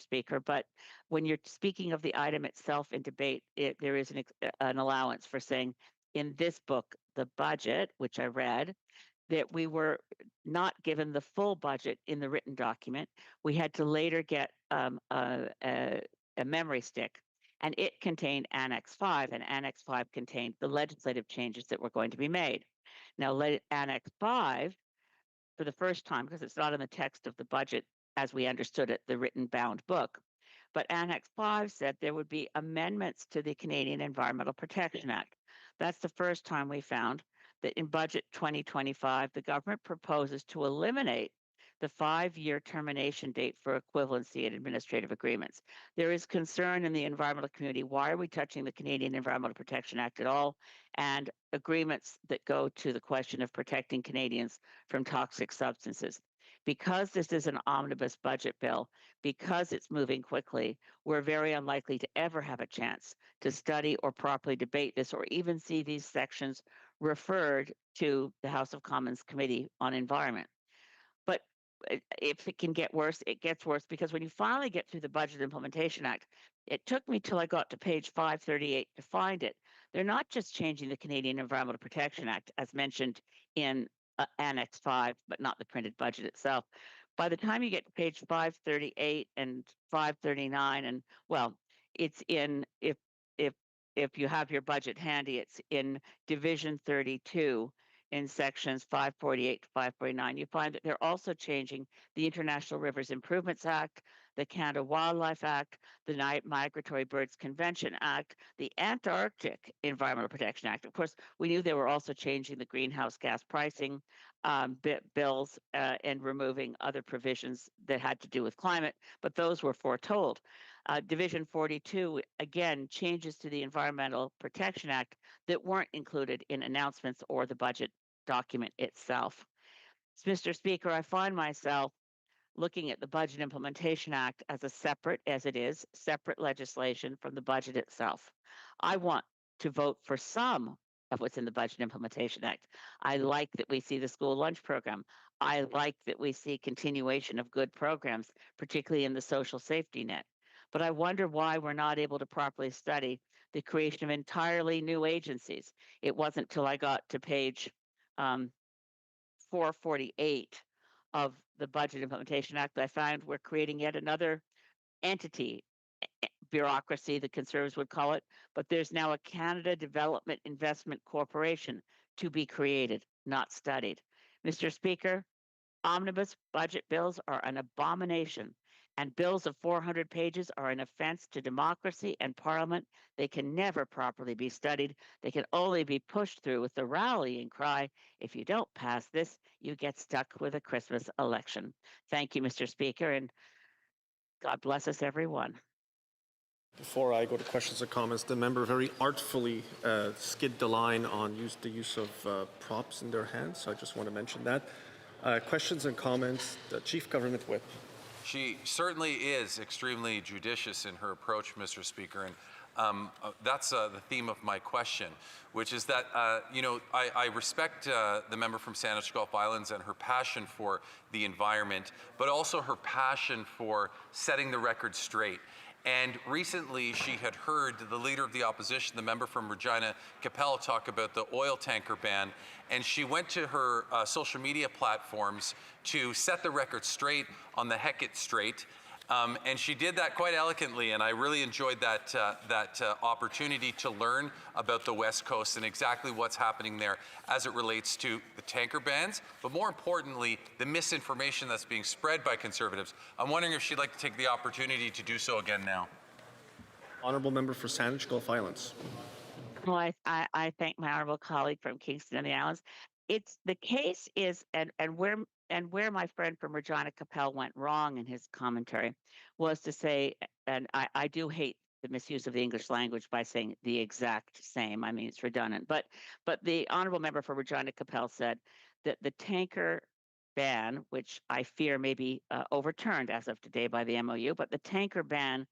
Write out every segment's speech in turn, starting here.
Speaker, but when you're speaking of the item itself in debate, there is an allowance for saying in this book, the budget, which I read, that we were not given the full budget in the written document. We had to later get a memory stick, and it contained Annex 5, and Annex 5 contained the legislative changes that were going to be made. Now, Annex 5, for the first time, because it's not in the text of the budget as we understood it, the written bound book, but Annex 5 said there would be amendments to the Canadian Environmental Protection Act. That's the first time we found that in budget 2025, the government proposes to eliminate the 5-year termination date for equivalency in administrative agreements. There is concern in the environmental community. Why are we touching the Canadian Environmental Protection Act at all? And agreements that go to the question of protecting Canadians from toxic substances. Because this is an omnibus budget bill, because it's moving quickly, we're very unlikely to ever have a chance to study or properly debate this or even see these sections referred to the House of Commons Committee on Environment. But if it can get worse, it gets worse, because when you finally get through the Budget Implementation Act, it took me till I got to page 538 to find it. They're not just changing the Canadian Environmental Protection Act, as mentioned in Annex 5, but not the printed budget itself. By the time you get to page 538 and 539, and well, it's in, if you have your budget handy, it's in Division 32 in sections 548 to 549. You find that they're also changing the International Rivers Improvements Act, the Canada Wildlife Act, the Migratory Birds Convention Act, the Antarctic Environmental Protection Act. Of course, we knew they were also changing the greenhouse gas pricing bills and removing other provisions that had to do with climate, but those were foretold. Division 42, again, changes to the Environmental Protection Act that weren't included in announcements or the budget document itself. Mr. Speaker, I find myself looking at the Budget Implementation Act as a separate legislation from the budget itself. I want to vote for some of what's in the Budget Implementation Act. I like that we see the school lunch program. I like that we see continuation of good programs, particularly in the social safety net. But I wonder why we're not able to properly study the creation of entirely new agencies. It wasn't till I got to page 448 of the Budget Implementation Act that I found we're creating yet another entity, bureaucracy, the Conservatives would call it, but there's now a Canada Development Investment Corporation to be created, not studied. Mr. Speaker, omnibus budget bills are an abomination, and bills of 400 pages are an offense to democracy and Parliament. They can never properly be studied. They can only be pushed through with the rallying cry, if you don't pass this, you get stuck with a Christmas election. Thank you, Mr. Speaker, and God bless us, everyone. Before I go to questions or comments, the member very artfully skid the line on the use of props in their hands, so I just want to mention that. Questions and comments, the Chief Government Whip. She certainly is extremely judicious in her approach, Mr. Speaker, and that's the theme of my question, which is that, I respect the member from Sandwich Gulf Islands and her passion for the environment, but also her passion for setting the record straight. And recently, she had heard the Leader of the Opposition, the member from Regina Capel, talk about the oil tanker ban, and she went to her social media platforms to set the record straight on the Hecate Strait. And she did that quite elegantly, and I really enjoyed that opportunity to learn about the West Coast and exactly what's happening there as it relates to the tanker bans, but more importantly, the misinformation that's being spread by Conservatives. I'm wondering if she'd like to take the opportunity to do so again now. Honourable Member for Sandwich Gulf Islands. Well, I thank my honourable colleague from Kingston and the Islands. It's the case is, and where my friend from Regina Capel went wrong in his commentary was to say, and I do hate the misuse of the English language by saying the exact same. I mean, it's redundant. But the honourable member for Regina Capel said that the tanker ban, which I fear may be overturned as of today by the MOU, but the tanker ban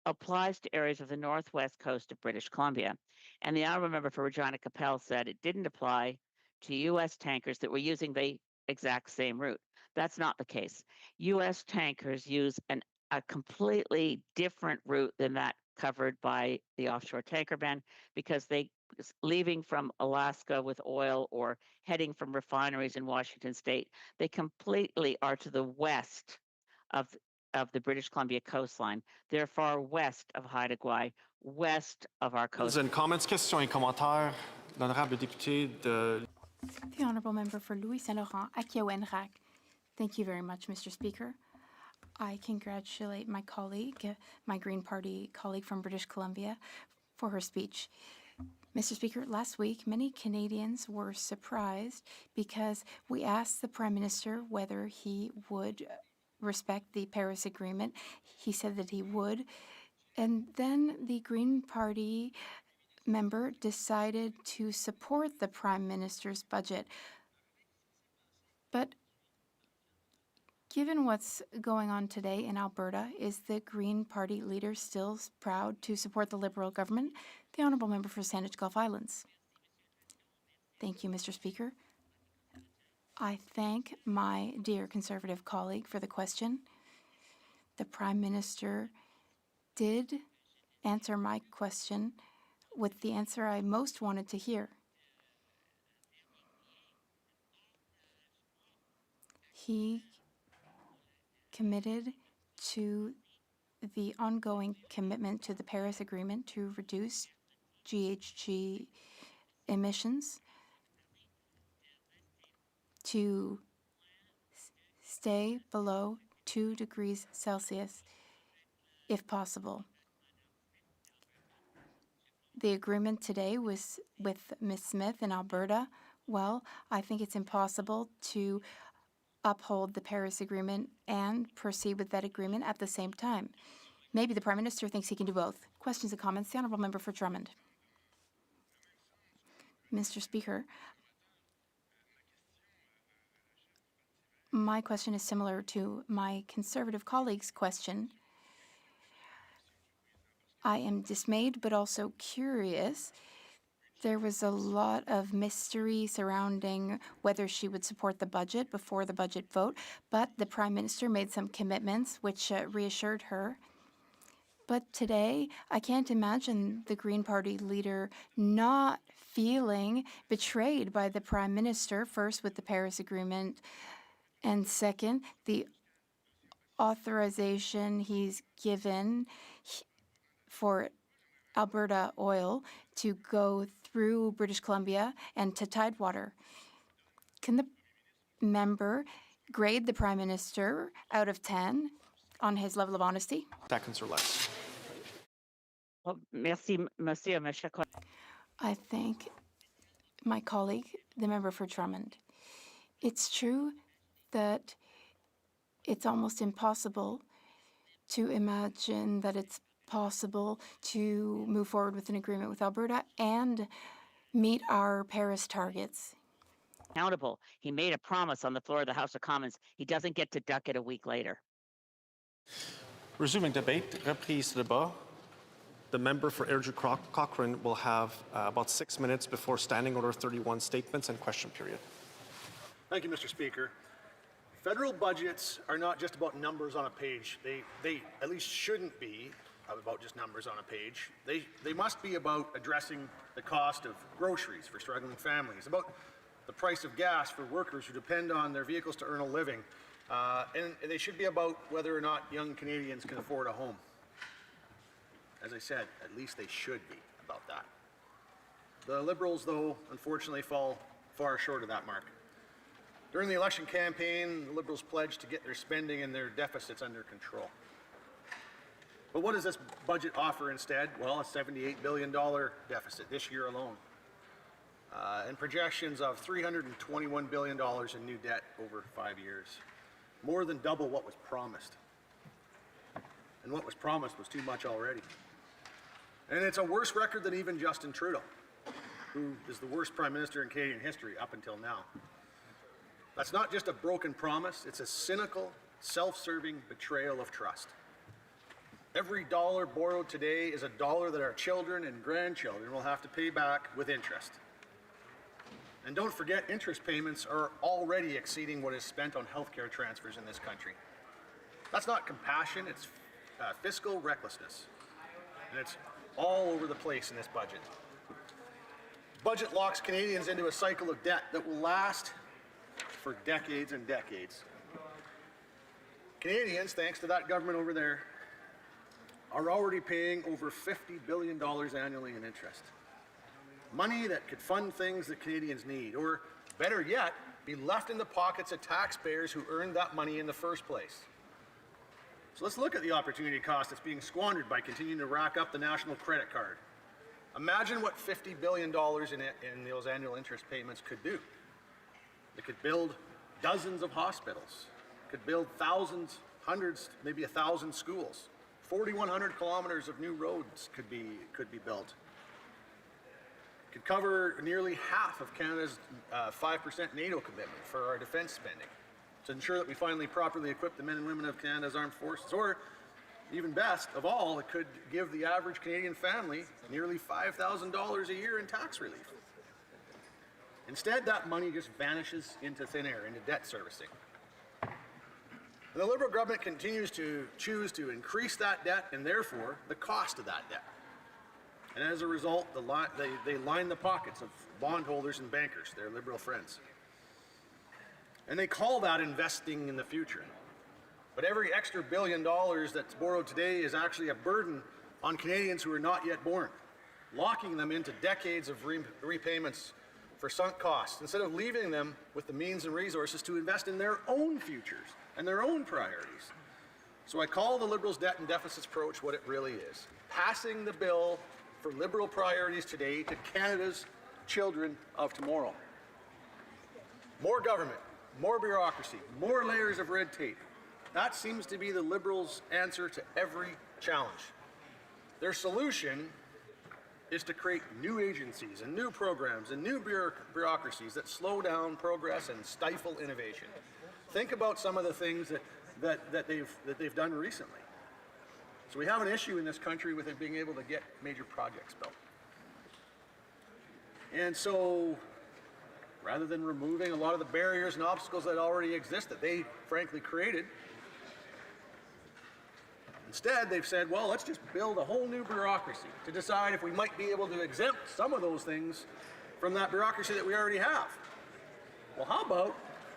applies to areas of the northwest coast of British Columbia. And the honourable member for Regina Capel said it didn't apply to U.S. tankers that were using the exact same route. That's not the case. U.S. tankers use a completely different route than that covered by the offshore tanker ban, because they leaving from Alaska with oil or heading from refineries in Washington state, they completely are to the west of the British Columbia coastline. They're far west of Haida Gwaii, west of our coast. And comments, questions et commentaires. L'honorable député de... The Honourable Member for Louis Saint-Laurent, Akiawenrak. Thank you very much, Mr. Speaker. I congratulate my colleague, my Green Party colleague from British Columbia, for her speech. Mr. Speaker, last week, many Canadians were surprised because we asked the Prime Minister whether he would respect the Paris Agreement. He said that he would. And then the Green Party member decided to support the Prime Minister's budget. But given what's going on today in Alberta, is the Green Party leader still proud to support the Liberal government? The Honourable Member for Saanich Gulf Islands. Thank you, Mr. Speaker. I thank my dear Conservative colleague for the question. The Prime Minister did answer my question with the answer I most wanted to hear. He committed to the ongoing commitment to the Paris Agreement to reduce GHG emissions, to stay below 2 degrees Celsius if possible. The agreement today was with Ms. Smith in Alberta. Well, I think it's impossible to uphold the Paris Agreement and proceed with that agreement at the same time. Maybe the Prime Minister thinks he can do both. Questions and comments? The Honourable Member for Drummond. Mr. Speaker, my question is similar to my Conservative colleague's question. I am dismayed but also curious. There was a lot of mystery surrounding whether she would support the budget before the budget vote, but the Prime Minister made some commitments which reassured her. But today, I can't imagine the Green Party leader not feeling betrayed by the Prime Minister, first with the Paris Agreement, and second, the authorization he's given for Alberta oil to go through British Columbia and to Tidewater. Can the member grade the Prime Minister out of 10 on his level of honesty? Seconds or less. Well, merci, monsieur, monsieur. I thank my colleague, the member for Drummond. It's true that it's almost impossible to imagine that it's possible to move forward with an agreement with Alberta and meet our Paris targets. Accountable. He made a promise on the floor of the House of Commons. He doesn't get to duck it a week later. Resuming debate, reprise débat. The member for Airdrie Cochrane will have about 6 minutes before Standing Order 31 statements and question period. Thank you, Mr. Speaker. Federal budgets are not just about numbers on a page. They at least shouldn't be about just numbers on a page. They must be about addressing the cost of groceries for struggling families, about the price of gas for workers who depend on their vehicles to earn a living, and they should be about whether or not young Canadians can afford a home. As I said, at least they should be about that. The Liberals, though, unfortunately fall far short of that mark. During the election campaign, the Liberals pledged to get their spending and their deficits under control. But what does this budget offer instead? Well, a $78 billion deficit this year alone, and projections of $321 billion in new debt over 5 years, more than double what was promised. And what was promised was too much already. And it's a worse record than even Justin Trudeau, who is the worst Prime Minister in Canadian history up until now. That's not just a broken promise, it's a cynical, self-serving betrayal of trust. Every dollar borrowed today is a dollar that our children and grandchildren will have to pay back with interest. And don't forget, interest payments are already exceeding what is spent on healthcare transfers in this country. That's not compassion, it's fiscal recklessness. And it's all over the place in this budget. Budget locks Canadians into a cycle of debt that will last for decades and decades. Canadians, thanks to that government over there, are already paying over $50 billion annually in interest. Money that could fund things that Canadians need, or better yet, be left in the pockets of taxpayers who earned that money in the first place. So let's look at the opportunity cost that's being squandered by continuing to rack up the national credit card. Imagine what $50 billion in those annual interest payments could do. It could build dozens of hospitals, could build thousands, hundreds, maybe 1,000 schools. 4,100 kilometers of new roads could be built. Could cover nearly half of Canada's 5% NATO commitment for our defense spending to ensure that we finally properly equip the men and women of Canada's armed forces. Or, even best of all, it could give the average Canadian family nearly $5,000 a year in tax relief. Instead, that money just vanishes into thin air, into debt servicing. And the Liberal government continues to choose to increase that debt and therefore the cost of that debt. And as a result, they line the pockets of bondholders and bankers, their Liberal friends. And they call that investing in the future. But every extra $1 billion that's borrowed today is actually a burden on Canadians who are not yet born, locking them into decades of repayments for sunk costs, instead of leaving them with the means and resources to invest in their own futures and their own priorities. So I call the Liberals' debt and deficits approach what it really is: passing the bill for Liberal priorities today to Canada's children of tomorrow. More government, more bureaucracy, more layers of red tape. That seems to be the Liberals' answer to every challenge. Their solution is to create new agencies and new programs and new bureaucracies that slow down progress and stifle innovation. Think about some of the things that they've done recently. So we have an issue in this country with it being able to get major projects built. And so, rather than removing a lot of the barriers and obstacles that already exist that they frankly created, instead they've said, well, let's just build a whole new bureaucracy to decide if we might be able to exempt some of those things from that bureaucracy that we already have. Well, how about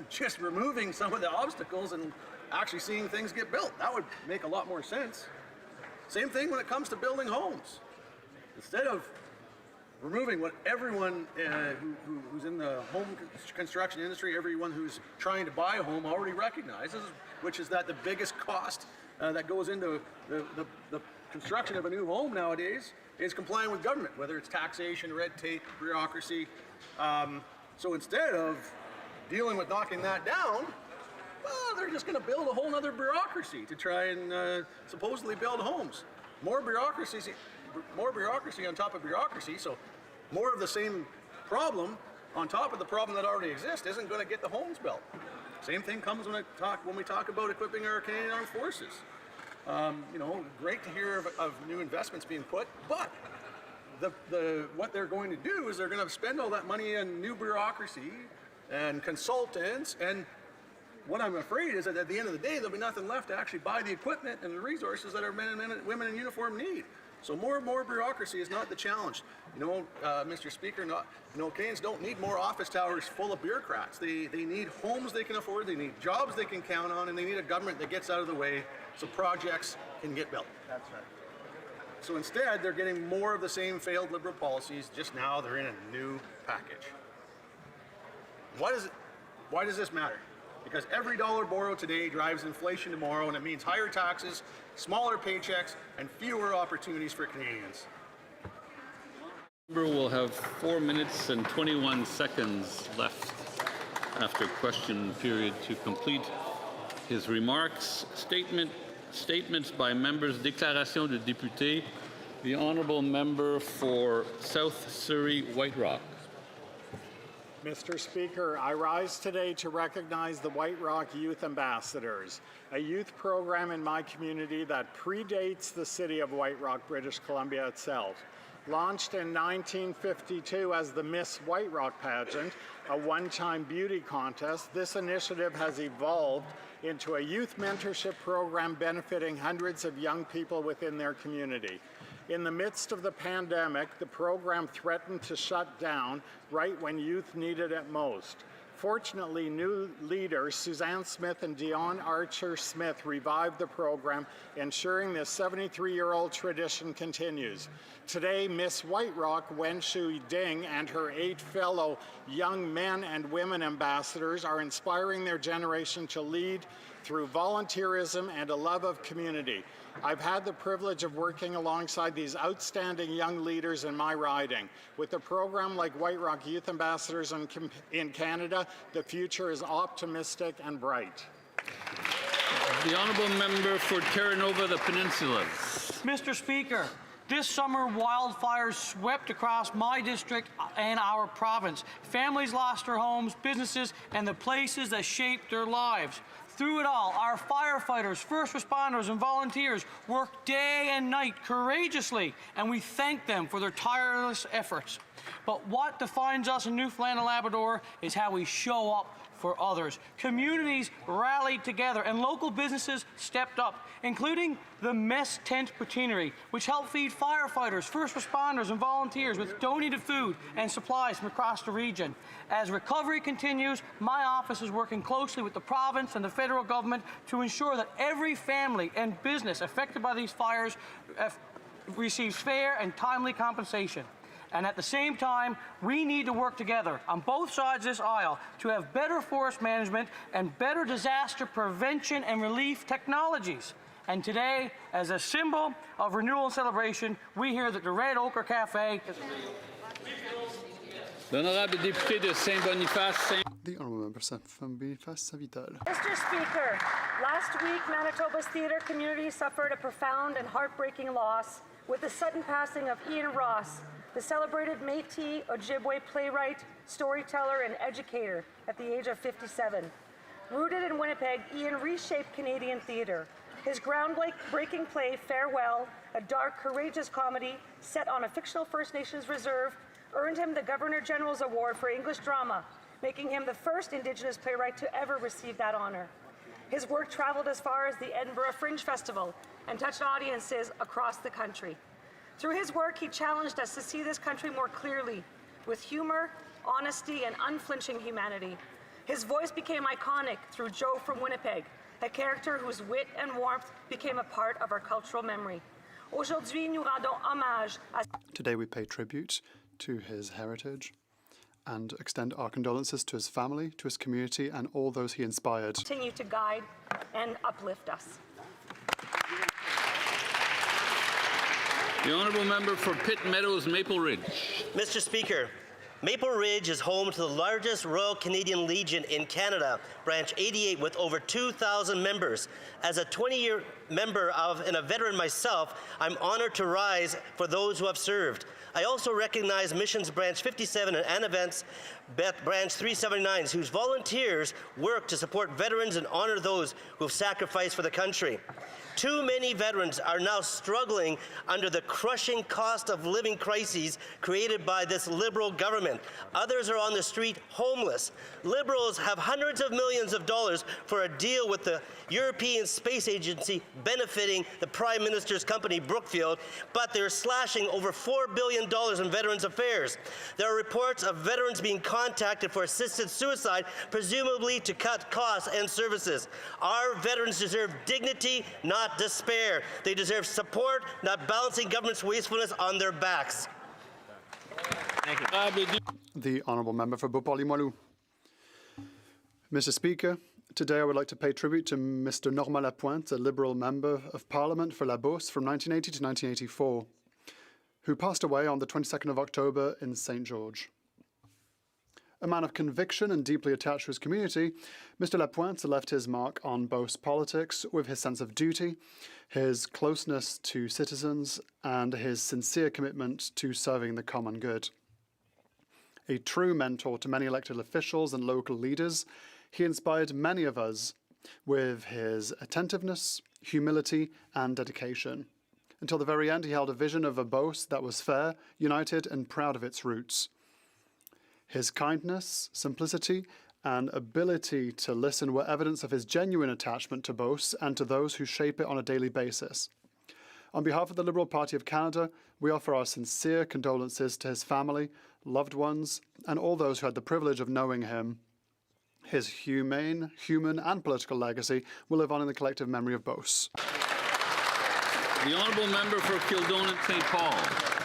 just removing some of the obstacles and actually seeing things get built? That would make a lot more sense. Same thing when it comes to building homes. Instead of removing what everyone who's in the home construction industry, everyone who's trying to buy a home already recognizes, which is that the biggest cost that goes into the construction of a new home nowadays is complying with government, whether it's taxation, red tape, bureaucracy. So instead of dealing with knocking that down, well, they're just going to build a whole other bureaucracy to try and supposedly build homes. More bureaucracy on top of bureaucracy, so more of the same problem on top of the problem that already exists isn't going to get the homes built. Same thing comes when we talk about equipping our Canadian Armed Forces. You know, great to hear of new investments being put, but what they're going to do is they're going to spend all that money on new bureaucracy and consultants, and what I'm afraid is that at the end of the day, there'll be nothing left to actually buy the equipment and the resources that our men and women in uniform need. So more and more bureaucracy is not the challenge. You know, Mr. Speaker, Canadians don't need more office towers full of bureaucrats. They need homes they can afford, they need jobs they can count on, and they need a government that gets out of the way so projects can get built. That's right. So instead, they're getting more of the same failed Liberal policies, just now they're in a new package. Why does this matter? Because every dollar borrowed today drives inflation tomorrow, and it means higher taxes, smaller paychecks, and fewer opportunities for Canadians. The member will have 4 minutes and 21 seconds left after question period to complete his remarks. Statements by members. Déclaration de député. The honourable member for South Surrey White Rock. Mr. Speaker, I rise today to recognize the White Rock Youth Ambassadors, a youth program in my community that predates the city of White Rock, British Columbia itself. Launched in 1952 as the Miss White Rock pageant, a one-time beauty contest, this initiative has evolved into a youth mentorship program benefiting hundreds of young people within their community. In the midst of the pandemic, the program threatened to shut down right when youth needed it most. Fortunately, new leaders Suzanne Smith and Dion Archer Smith revived the program, ensuring this 73-year-old tradition continues. Today, Miss White Rock Wen Shui Ding and her 8 fellow young men and women ambassadors are inspiring their generation to lead through volunteerism and a love of community. I've had the privilege of working alongside these outstanding young leaders in my riding. With a program like White Rock Youth Ambassadors in Canada, the future is optimistic and bright. The honourable member for Terra Nova, the Peninsulas. Mr. Speaker, this summer, wildfires swept across my district and our province. Families lost their homes, businesses, and the places that shaped their lives. Through it all, our firefighters, first responders, and volunteers worked day and night courageously, and we thank them for their tireless efforts. But what defines us in Newfoundland and Labrador is how we show up for others. Communities rallied together and local businesses stepped up, including the Mess Tent Patinery, which helped feed firefighters, first responders, and volunteers with donated food and supplies from across the region. As recovery continues, my office is working closely with the province and the federal government to ensure that every family and business affected by these fires receives fair and timely compensation. And at the same time, we need to work together on both sides of this aisle to have better forest management and better disaster prevention and relief technologies. And today, as a symbol of renewal and celebration, we hear that the Red Ochre Cafe is... L'honorable député de Saint-Boniface. The honourable member from Boniface Saint-Vital. Mr. Speaker, last week Manitoba's theatre community suffered a profound and heartbreaking loss with the sudden passing of Ian Ross, the celebrated Métis Ojibwe playwright, storyteller, and educator at the age of 57. Rooted in Winnipeg, Ian reshaped Canadian theatre. His groundbreaking play, Farewell, a dark, courageous comedy set on a fictional First Nations reserve, earned him the Governor-General's Award for English Drama, making him the first Indigenous playwright to ever receive that honor. His work traveled as far as the Edinburgh Fringe Festival and touched audiences across the country. Through his work, he challenged us to see this country more clearly, with humor, honesty, and unflinching humanity. His voice became iconic through Joe from Winnipeg, a character whose wit and warmth became a part of our cultural memory. Aujourd'hui, nous rendons hommage à... Today we pay tribute to his heritage and extend our condolences to his family, to his community, and all those he inspired. Continue to guide and uplift us. The honourable member for Pitt Meadows, Maple Ridge. Mr. Speaker, Maple Ridge is home to the largest Royal Canadian Legion in Canada, Branch 88, with over 2,000 members. As a 20-year member and a veteran myself, I'm honored to rise for those who have served. I also recognize Missions Branch 57 and Anavents Branch 379, whose volunteers work to support veterans and honor those who have sacrificed for the country. Too many veterans are now struggling under the crushing cost of living crises created by this Liberal government. Others are on the street homeless. Liberals have hundreds of millions of dollars for a deal with the European Space Agency benefiting the Prime Minister's company, Brookfield, but they're slashing over $4 billion in Veterans Affairs. There are reports of veterans being contacted for assisted suicide, presumably to cut costs and services. Our veterans deserve dignity, not despair. They deserve support, not balancing government's wastefulness on their backs. Thank you. The honourable member for Beauport-Limoilou. Mr. Speaker, today I would like to pay tribute to Mr. Normand Lapointe, a Liberal member of Parliament for La Beauce from 1980 to 1984, who passed away on the 22nd of October in St. George. A man of conviction and deeply attached to his community, Mr. Lapointe left his mark on Beauce politics with his sense of duty, his closeness to citizens, and his sincere commitment to serving the common good. A true mentor to many elected officials and local leaders, he inspired many of us with his attentiveness, humility, and dedication. Until the very end, he held a vision of a Beauce that was fair, united, and proud of its roots. His kindness, simplicity, and ability to listen were evidence of his genuine attachment to Beauce and to those who shape it on a daily basis. On behalf of the Liberal Party of Canada, we offer our sincere condolences to his family, loved ones, and all those who had the privilege of knowing him. His humane, human, and political legacy will live on in the collective memory of Beauce. The Honourable Member for Kildonan St. Paul.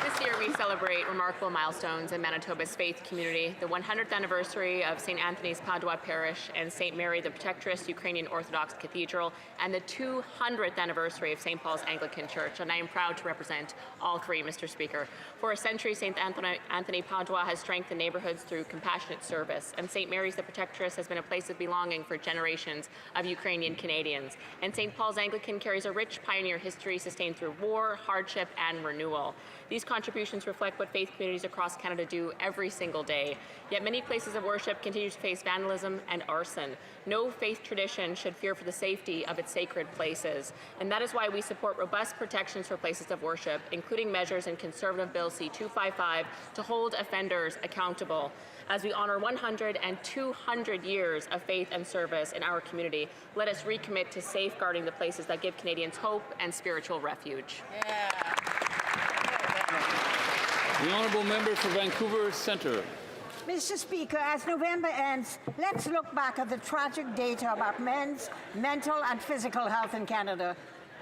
This year we celebrate remarkable milestones in Manitoba's faith community, the 100th anniversary of St. Anthony's Padua Parish and St. Mary the Protectress Ukrainian Orthodox Cathedral, and the 200th anniversary of St. Paul's Anglican Church, and I am proud to represent all three, Mr. Speaker. For a century, St. Anthony Padua has strengthened neighbourhoods through compassionate service, and St. Mary's the Protectress has been a place of belonging for generations of Ukrainian Canadians. And St. Paul's Anglican carries a rich pioneer history sustained through war, hardship, and renewal. These contributions reflect what faith communities across Canada do every single day. Yet many places of worship continue to face vandalism and arson. No faith tradition should fear for the safety of its sacred places. And that is why we support robust protections for places of worship, including measures in Conservative Bill C-255 to hold offenders accountable. As we honor 100 and 200 years of faith and service in our community, let us recommit to safeguarding the places that give Canadians hope and spiritual refuge. The Honourable Member for Vancouver Centre. Mr. Speaker, as November ends, let's look back at the tragic data about men's mental and physical health in Canada.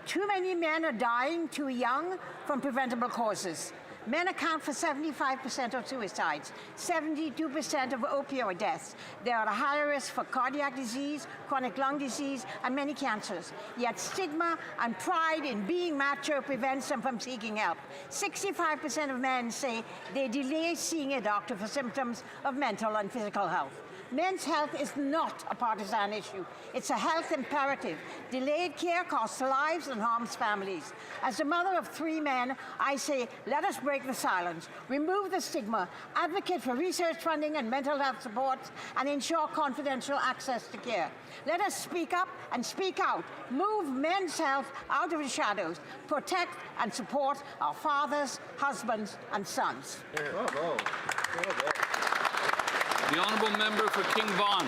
Too many men are dying too young from preventable causes. Men account for 75% of suicides, 72% of opioid deaths. They are at a higher risk for cardiac disease, chronic lung disease, and many cancers. Yet stigma and pride in being macho prevents them from seeking help. 65% of men say they delay seeing a doctor for symptoms of mental and physical health. Men's health is not a partisan issue. It's a health imperative. Delayed care costs lives and harms families. As the mother of 3 men, I say, let us break the silence, remove the stigma, advocate for research funding and mental health supports, and ensure confidential access to care. Let us speak up and speak out. Move men's health out of the shadows. Protect and support our fathers, husbands, and sons. Bravo. Bravo. The Honourable Member for King Vaughan.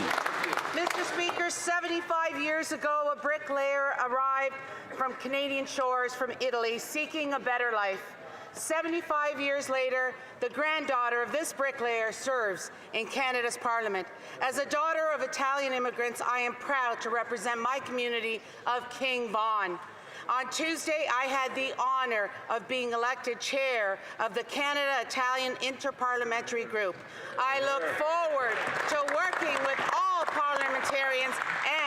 Mr. Speaker, 75 years ago, a bricklayer arrived from Canadian shores from Italy seeking a better life. 75 years later, the granddaughter of this bricklayer serves in Canada's Parliament. As a daughter of Italian immigrants, I am proud to represent my community of King Vaughan. On Tuesday, I had the honour of being elected chair of the Canada-Italian Interparliamentary Group. I look forward to working with all parliamentarians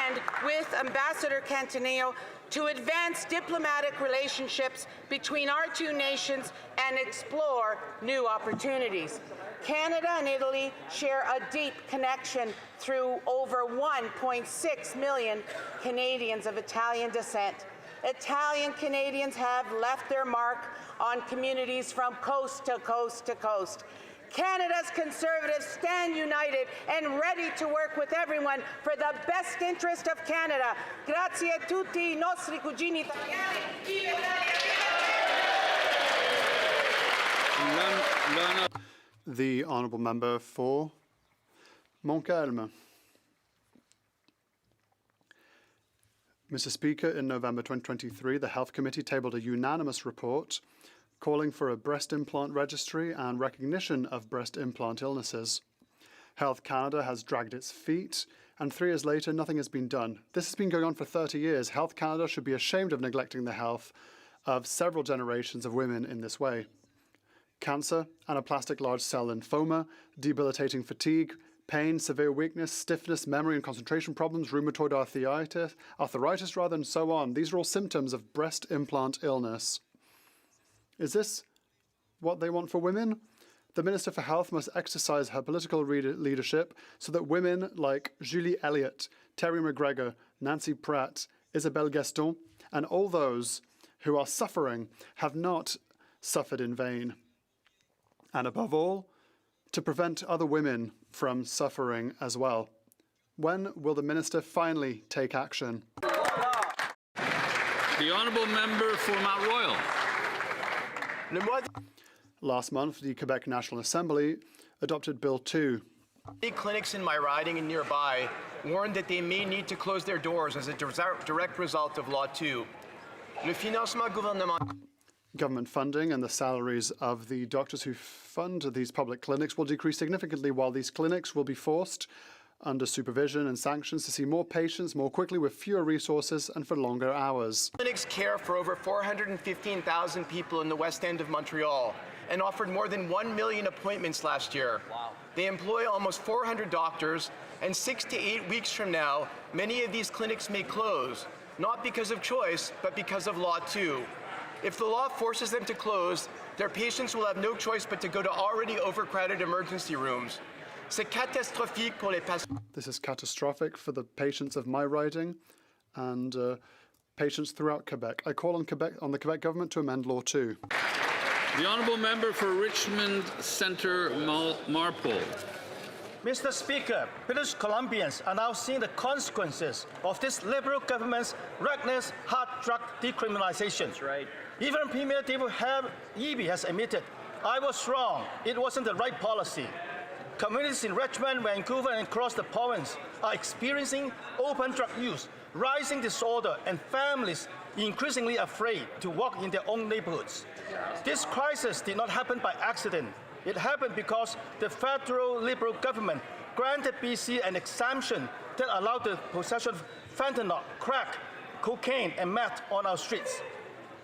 and with Ambassador Cantanillo to advance diplomatic relationships between our two nations and explore new opportunities. Canada and Italy share a deep connection through over 1.6 million Canadians of Italian descent. Italian Canadians have left their mark on communities from coast to coast to coast. Canada's Conservatives stand united and ready to work with everyone for the best interest of Canada. Grazie a tutti I nostri cugini italiani. The Honourable Member for Montcalm. Mr. Speaker, in November 2023, the Health Committee tabled a unanimous report calling for a breast implant registry and recognition of breast implant illnesses. Health Canada has dragged its feet, and 3 years later, nothing has been done. This has been going on for 30 years. Health Canada should be ashamed of neglecting the health of several generations of women in this way. Cancer, anaplastic large cell lymphoma, debilitating fatigue, pain, severe weakness, stiffness, memory and concentration problems, rheumatoid arthritis, and so on. These are all symptoms of breast implant illness. Is this what they want for women? The Minister for Health must exercise her political leadership so that women like Julie Elliott, Terry McGregor, Nancy Pratt, Isabelle Gaston, and all those who are suffering have not suffered in vain. And above all, to prevent other women from suffering as well. When will the Minister finally take action? The Honourable Member for Mount Royal. Last month, the Quebec National Assembly adopted Bill 2. Clinics in my riding and nearby warned that they may need to close their doors as a direct result of Law 2. Le financement gouvernemental. Government funding and the salaries of the doctors who fund these public clinics will decrease significantly, while these clinics will be forced, under supervision and sanctions, to see more patients more quickly with fewer resources and for longer hours. Clinics care for over 415,000 people in the West End of Montreal and offered more than 1 million appointments last year. Wow. They employ almost 400 doctors, and 6 to 8 weeks from now, many of these clinics may close, not because of choice, but because of Law 2. If the law forces them to close, their patients will have no choice but to go to already overcrowded emergency rooms. C'est catastrophique pour les patients. This is catastrophic for the patients of my riding and patients throughout Quebec. I call on the Quebec government to amend Law 2. The Honourable Member for Richmond Centre Marpole. Mr. Speaker, British Columbians are now seeing the consequences of this Liberal government's reckless hard drug decriminalization. That's right. Even Premier David Eby has admitted, I was wrong. It wasn't the right policy. Communities in Richmond, Vancouver, and across the province are experiencing open drug use, rising disorder, and families increasingly afraid to walk in their own neighborhoods. This crisis did not happen by accident. It happened because the federal Liberal government granted BC an exemption that allowed the possession of fentanyl, crack, cocaine, and meth on our streets.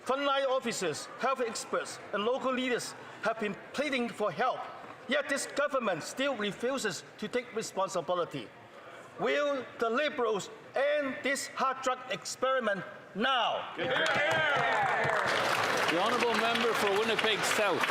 Frontline officers, health experts, and local leaders have been pleading for help, yet this government still refuses to take responsibility. Will the Liberals end this hard drug experiment now? The Honourable Member for Winnipeg South.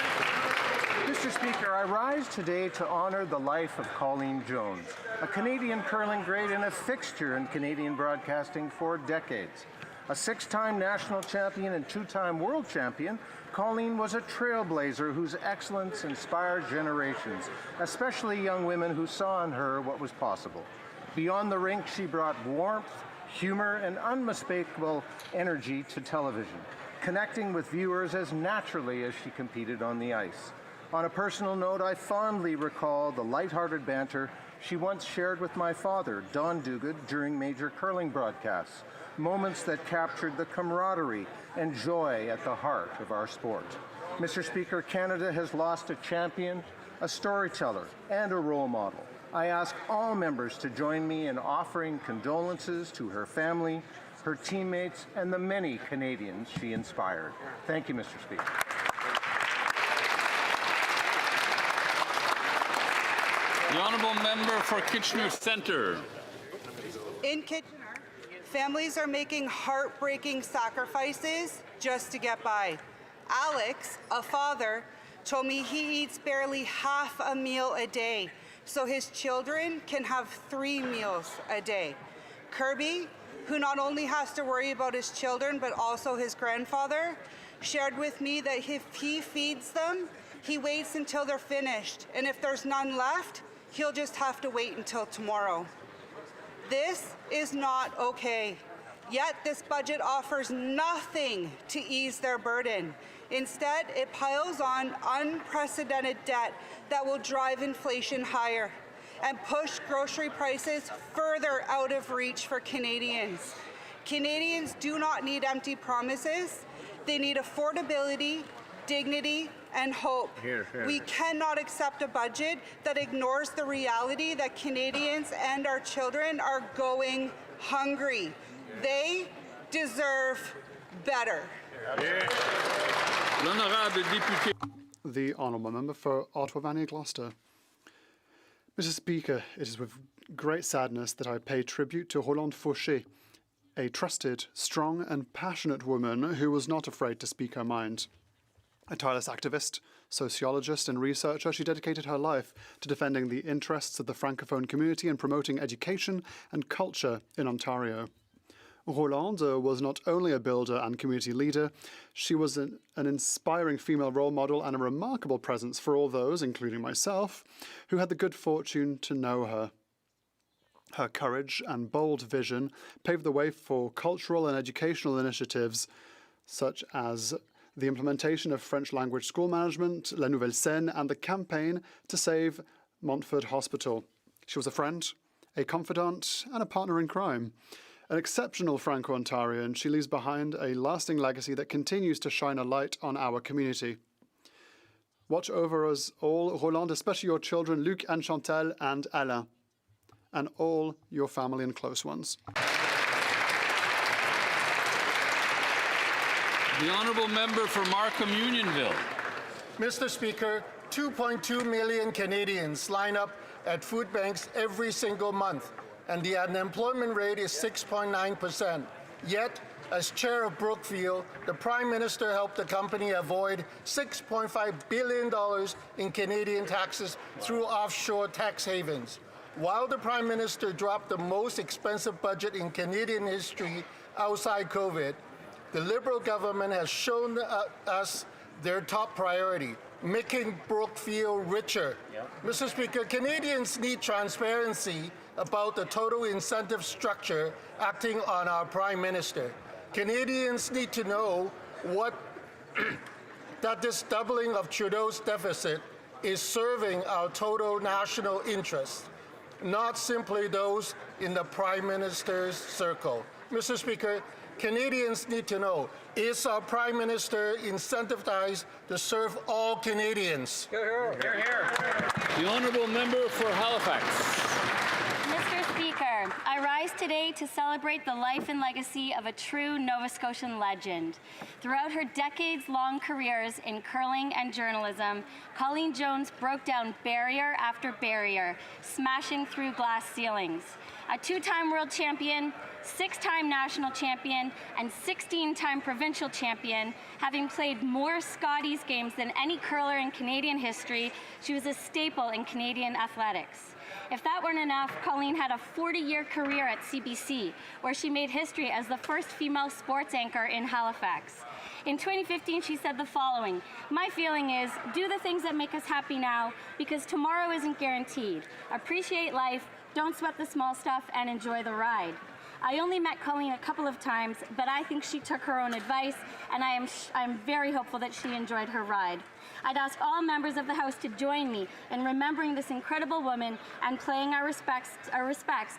Mr. Speaker, I rise today to honour the life of Colleen Jones, a Canadian curling great and a fixture in Canadian broadcasting for decades. A 6-time national champion and 2-time world champion, Colleen was a trailblazer whose excellence inspired generations, especially young women who saw in her what was possible. Beyond the rink, she brought warmth, humor, and unmistakable energy to television, connecting with viewers as naturally as she competed on the ice. On a personal note, I fondly recall the lighthearted banter she once shared with my father, Don Duguid, during major curling broadcasts, moments that captured the camaraderie and joy at the heart of our sport. Mr. Speaker, Canada has lost a champion, a storyteller, and a role model. I ask all members to join me in offering condolences to her family, her teammates, and the many Canadians she inspired. Thank you, Mr. Speaker. The Honourable Member for Kitchener Centre. In Kitchener, families are making heartbreaking sacrifices just to get by. Alex, a father, told me he eats barely half a meal a day, so his children can have 3 meals a day. Kirby, who not only has to worry about his children but also his grandfather, shared with me that if he feeds them, he waits until they're finished, and if there's none left, he'll just have to wait until tomorrow. This is not okay. Yet this budget offers nothing to ease their burden. Instead, it piles on unprecedented debt that will drive inflation higher and push grocery prices further out of reach for Canadians. Canadians do not need empty promises. They need affordability, dignity, and hope. We cannot accept a budget that ignores the reality that Canadians and our children are going hungry. They deserve better. The Honourable Member for Ottawa-Vanier-Gloucester. Mr. Speaker, it is with great sadness that I pay tribute to Rolande Fauché, a trusted, strong and passionate woman who was not afraid to speak her mind. A tireless activist, sociologist and researcher, she dedicated her life to defending the interests of the Francophone community and promoting education and culture in Ontario. Rolande was not only a builder and community leader, she was an inspiring female role model and a remarkable presence for all those, including myself, who had the good fortune to know her. Her courage and bold vision paved the way for cultural and educational initiatives such as the implementation of French language school management, La Nouvelle Scène, and the campaign to save Montfort Hospital. She was a friend, a confidant, and a partner in crime. An exceptional Franco-Ontarian, she leaves behind a lasting legacy that continues to shine a light on our community. Watch over us all, Roland, especially your children, Luc and Chantal and Alain, and all your family and close ones. The Honourable Member for Markham Unionville. Mr. Speaker, 2.2 million Canadians line up at food banks every single month, and the unemployment rate is 6.9%. Yet, as chair of Brookfield, the Prime Minister helped the company avoid $6.5 billion in Canadian taxes through offshore tax havens. While the Prime Minister dropped the most expensive budget in Canadian history outside COVID, the Liberal government has shown us their top priority, making Brookfield richer. Mr. Speaker, Canadians need transparency about the total incentive structure acting on our Prime Minister. Canadians need to know that this doubling of Trudeau's deficit is serving our total national interest, not simply those in the Prime Minister's circle. Mr. Speaker, Canadians need to know, is our Prime Minister incentivized to serve all Canadians? Hear, hear. Hear, hear. The Honourable Member for Halifax. Mr. Speaker, I rise today to celebrate the life and legacy of a true Nova Scotian legend. Throughout her decades-long careers in curling and journalism, Colleen Jones broke down barrier after barrier, smashing through glass ceilings. A two-time world champion, 6-time national champion, and 16-time provincial champion, having played more Scotties games than any curler in Canadian history, she was a staple in Canadian athletics. If that weren't enough, Colleen had a 40-year career at CBC, where she made history as the first female sports anchor in Halifax. In 2015, she said the following: "My feeling is, do the things that make us happy now, because tomorrow isn't guaranteed. Appreciate life, don't sweat the small stuff, and enjoy the ride." I only met Colleen a couple of times, but I think she took her own advice, and I'm very hopeful that she enjoyed her ride. I'd ask all members of the House to join me in remembering this incredible woman and paying our respects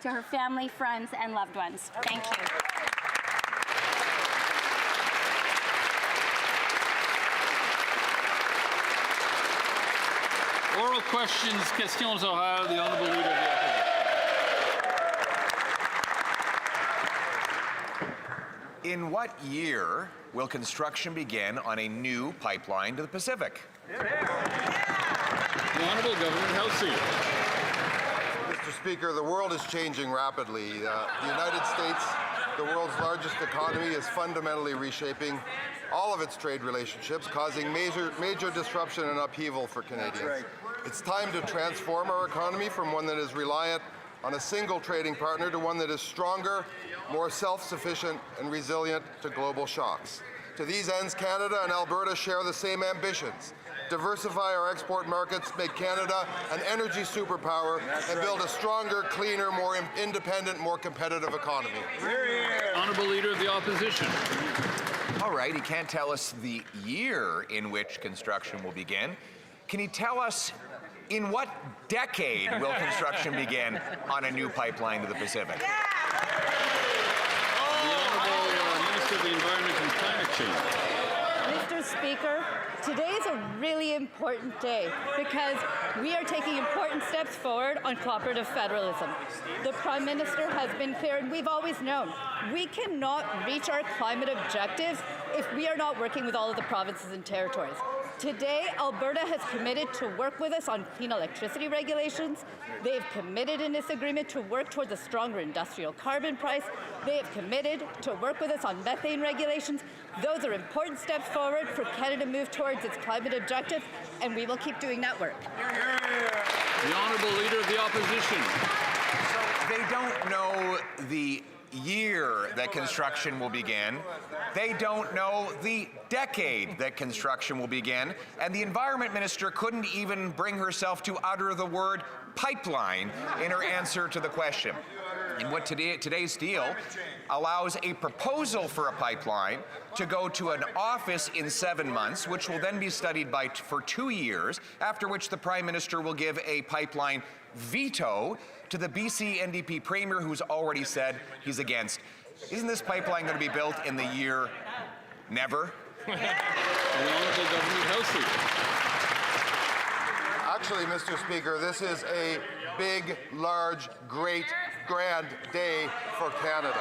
to her family, friends, and loved ones. Thank you. Oral questions, questions orales, the Honourable Leader of the Opposition. In what year will construction begin on a new pipeline to the Pacific? The Honourable Government House Leader. Mr. Speaker, the world is changing rapidly. The United States, the world's largest economy, is fundamentally reshaping all of its trade relationships, causing major disruption and upheaval for Canadians. Right. It's time to transform our economy from one that is reliant on a single trading partner to one that is stronger, more self-sufficient, and resilient to global shocks. To these ends, Canada and Alberta share the same ambitions: diversify our export markets, make Canada an energy superpower, and build a stronger, cleaner, more independent, more competitive economy. Honourable Leader of the Opposition. All right, he can't tell us the year in which construction will begin. Can he tell us in what decade will construction begin on a new pipeline to the Pacific? The Honourable Minister of the Environment and Climate Change. Mr. Speaker, today is a really important day because we are taking important steps forward on cooperative federalism. The Prime Minister has been clear, and we've always known, we cannot reach our climate objectives if we are not working with all of the provinces and territories. Today, Alberta has committed to work with us on clean electricity regulations. They have committed in this agreement to work towards a stronger industrial carbon price. They have committed to work with us on methane regulations. Those are important steps forward for Canada to move towards its climate objectives, and we will keep doing that work. The Honourable Leader of the Opposition. So they don't know the year that construction will begin. They don't know the decade that construction will begin. And the Environment Minister couldn't even bring herself to utter the word pipeline in her answer to the question. In what today's deal, allows a proposal for a pipeline to go to an office in 7 months, which will then be studied for 2 years, after which the Prime Minister will give a pipeline veto to the BC NDP Premier, who's already said he's against. Isn't this pipeline going to be built in the year never? The Honourable Government House Leader. Actually, Mr. Speaker, this is a big, large, great, grand day for Canada.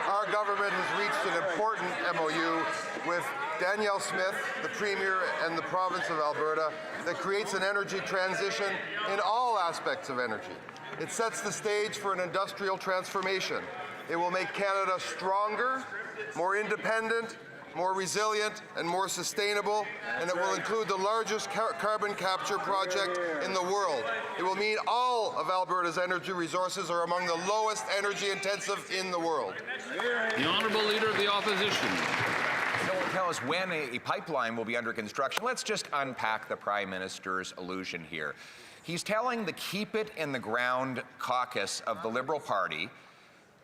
Our government has reached an important MOU with Danielle Smith, the Premier, and the province of Alberta that creates an energy transition in all aspects of energy. It sets the stage for an industrial transformation. It will make Canada stronger, more independent, more resilient, and more sustainable, and it will include the largest carbon capture project in the world. It will mean all of Alberta's energy resources are among the lowest energy intensive in the world. The Honourable Leader of the Opposition. No one tell us when a pipeline will be under construction. Let's just unpack the Prime Minister's allusion here. He's telling the Keep It in the Ground caucus of the Liberal Party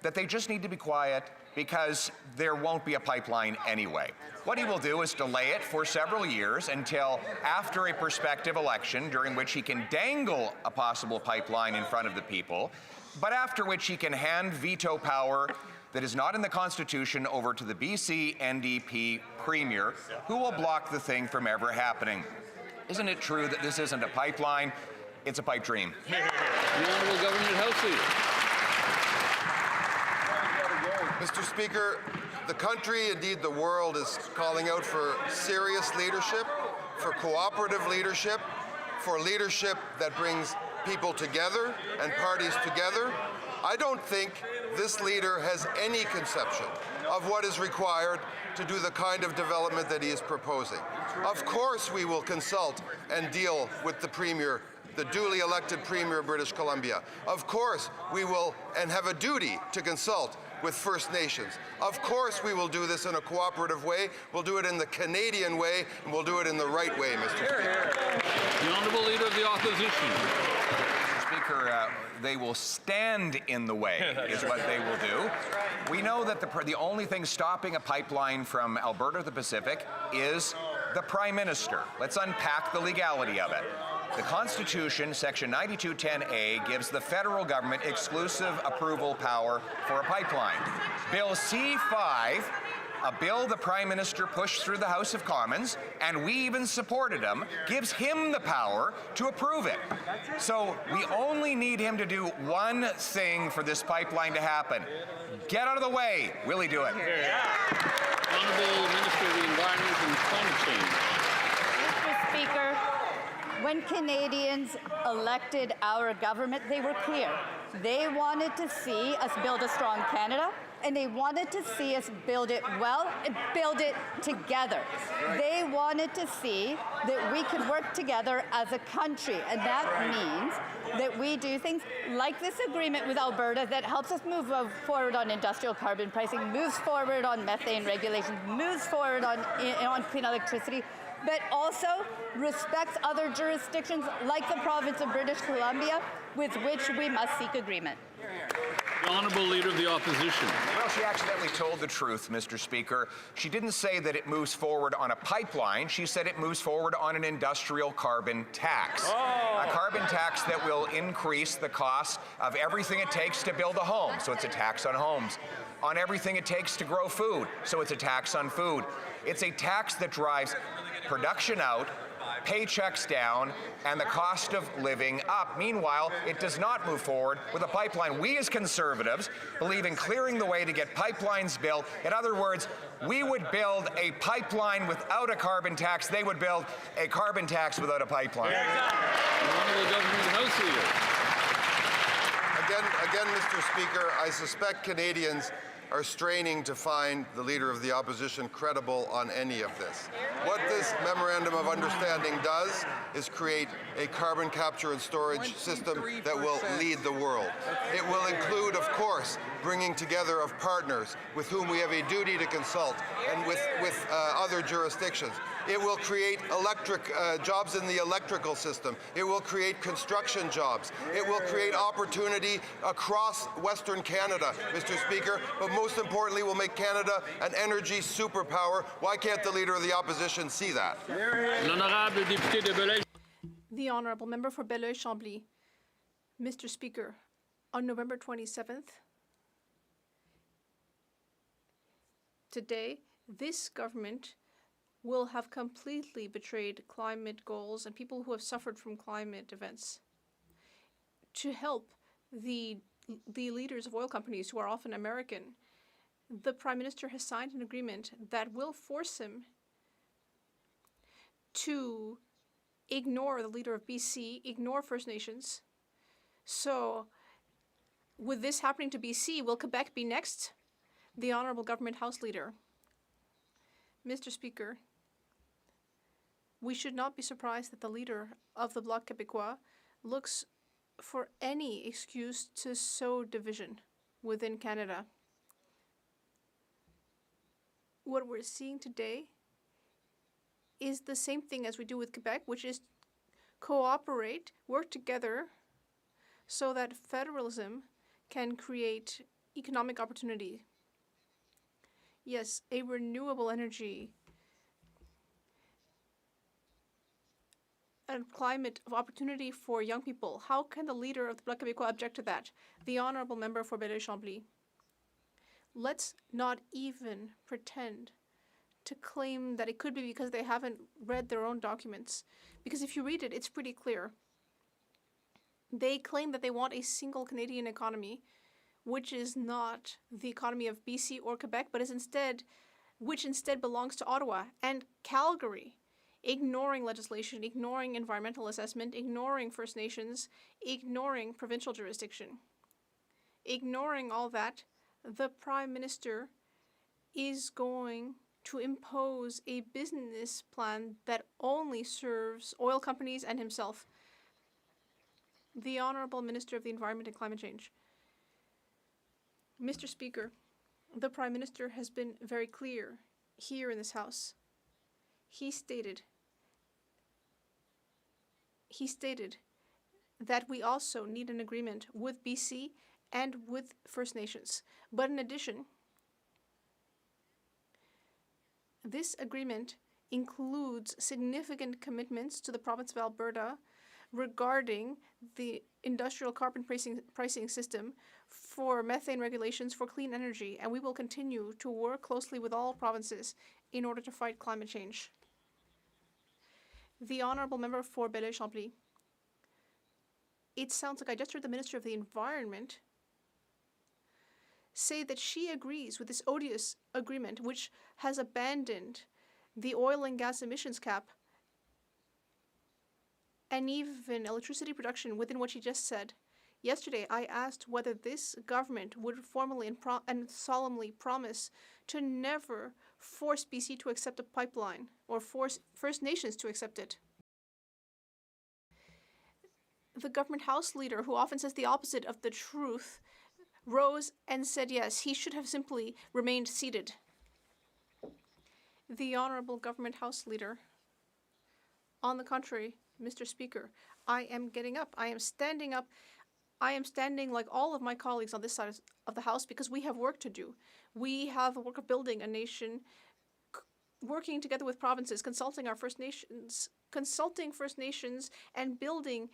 that they just need to be quiet because there won't be a pipeline anyway. What he will do is delay it for several years until after a prospective election, during which he can dangle a possible pipeline in front of the people, but after which he can hand veto power that is not in the Constitution over to the BC NDP Premier, who will block the thing from ever happening. Isn't it true that this isn't a pipeline? It's a pipe dream. The Honourable Government House Leader. Mr. Speaker, the country, indeed the world, is calling out for serious leadership, for cooperative leadership, for leadership that brings people together and parties together. I don't think this leader has any conception of what is required to do the kind of development that he is proposing. Of course we will consult and deal with the Premier, the duly elected Premier of British Columbia. Of course we will and have a duty to consult with First Nations. Of course we will do this in a cooperative way. We'll do it in the Canadian way, and we'll do it in the right way, Mr. Speaker. The Honourable Leader of the Opposition. Mr. Speaker, they will stand in the way, is what they will do. We know that the only thing stopping a pipeline from Alberta to the Pacific is the Prime Minister. Let's unpack the legality of it. The Constitution, Section 9210A, gives the federal government exclusive approval power for a pipeline. Bill C-5, a bill the Prime Minister pushed through the House of Commons, and we even supported him, gives him the power to approve it. So we only need him to do one thing for this pipeline to happen. Get out of the way. Will he do it? Honourable Minister of the Environment and Climate Change. Mr. Speaker, when Canadians elected our government, they were clear. They wanted to see us build a strong Canada, and they wanted to see us build it well and build it together. They wanted to see that we could work together as a country, and that means that we do things like this agreement with Alberta that helps us move forward on industrial carbon pricing, moves forward on methane regulations, moves forward on clean electricity, but also respects other jurisdictions like the province of British Columbia, with which we must seek agreement. The Honourable Leader of the Opposition. Well, she accidentally told the truth, Mr. Speaker. She didn't say that it moves forward on a pipeline. She said it moves forward on an industrial carbon tax. A carbon tax that will increase the cost of everything it takes to build a home, so it's a tax on homes. On everything it takes to grow food, so it's a tax on food. It's a tax that drives production out, paychecks down, and the cost of living up. Meanwhile, it does not move forward with a pipeline. We as Conservatives believe in clearing the way to get pipelines built. In other words, we would build a pipeline without a carbon tax. They would build a carbon tax without a pipeline. The Honourable Government House Leader. Again, Mr. Speaker, I suspect Canadians are straining to find the Leader of the Opposition credible on any of this. What this Memorandum of Understanding does is create a carbon capture and storage system that will lead the world. It will include, of course, bringing together of partners with whom we have a duty to consult and with other jurisdictions. It will create jobs in the electrical system. It will create construction jobs. It will create opportunity across Western Canada, Mr. Speaker, but most importantly will make Canada an energy superpower. Why can't the Leader of the Opposition see that? L'honorable député de Belleuil. The Honourable Member for Belleuil-Chambly. Mr. Speaker, on November 27th, today, this government will have completely betrayed climate goals and people who have suffered from climate events. To help the leaders of oil companies who are often American, the Prime Minister has signed an agreement that will force him to ignore the leader of BC, ignore First Nations. So, with this happening to BC, will Quebec be next? The Honourable Government House Leader. Mr. Speaker, we should not be surprised that the leader of the Bloc Québécois looks for any excuse to sow division within Canada. What we're seeing today is the same thing as we do with Quebec, which is cooperate, work together so that federalism can create economic opportunity. Yes, a renewable energy, a climate of opportunity for young people. How can the leader of the Bloc Québécois object to that? The Honourable Member for Belleuil-Chambly. Let's not even pretend to claim that it could be because they haven't read their own documents. Because if you read it, it's pretty clear. They claim that they want a single Canadian economy, which is not the economy of BC or Quebec, but which instead belongs to Ottawa and Calgary, ignoring legislation, ignoring environmental assessment, ignoring First Nations, ignoring provincial jurisdiction. Ignoring all that, the Prime Minister is going to impose a business plan that only serves oil companies and himself. The Honourable Minister of the Environment and Climate Change. Mr. Speaker, the Prime Minister has been very clear here in this House. He stated that we also need an agreement with BC and with First Nations. But in addition, this agreement includes significant commitments to the province of Alberta regarding the industrial carbon pricing system for methane regulations for clean energy, and we will continue to work closely with all provinces in order to fight climate change. The Honourable Member for Belleuil-Chambly. It sounds like I just heard the Minister of the Environment say that she agrees with this odious agreement which has abandoned the oil and gas emissions cap and even electricity production within what she just said. Yesterday, I asked whether this government would formally and solemnly promise to never force BC to accept a pipeline or force First Nations to accept it. The government House Leader, who often says the opposite of the truth, rose and said yes, he should have simply remained seated. The Honourable Government House Leader. On the contrary, Mr. Speaker, I am getting up. I am standing up. I am standing like all of my colleagues on this side of the House because we have work to do. We have the work of building a nation, working together with provinces, consulting First Nations, and building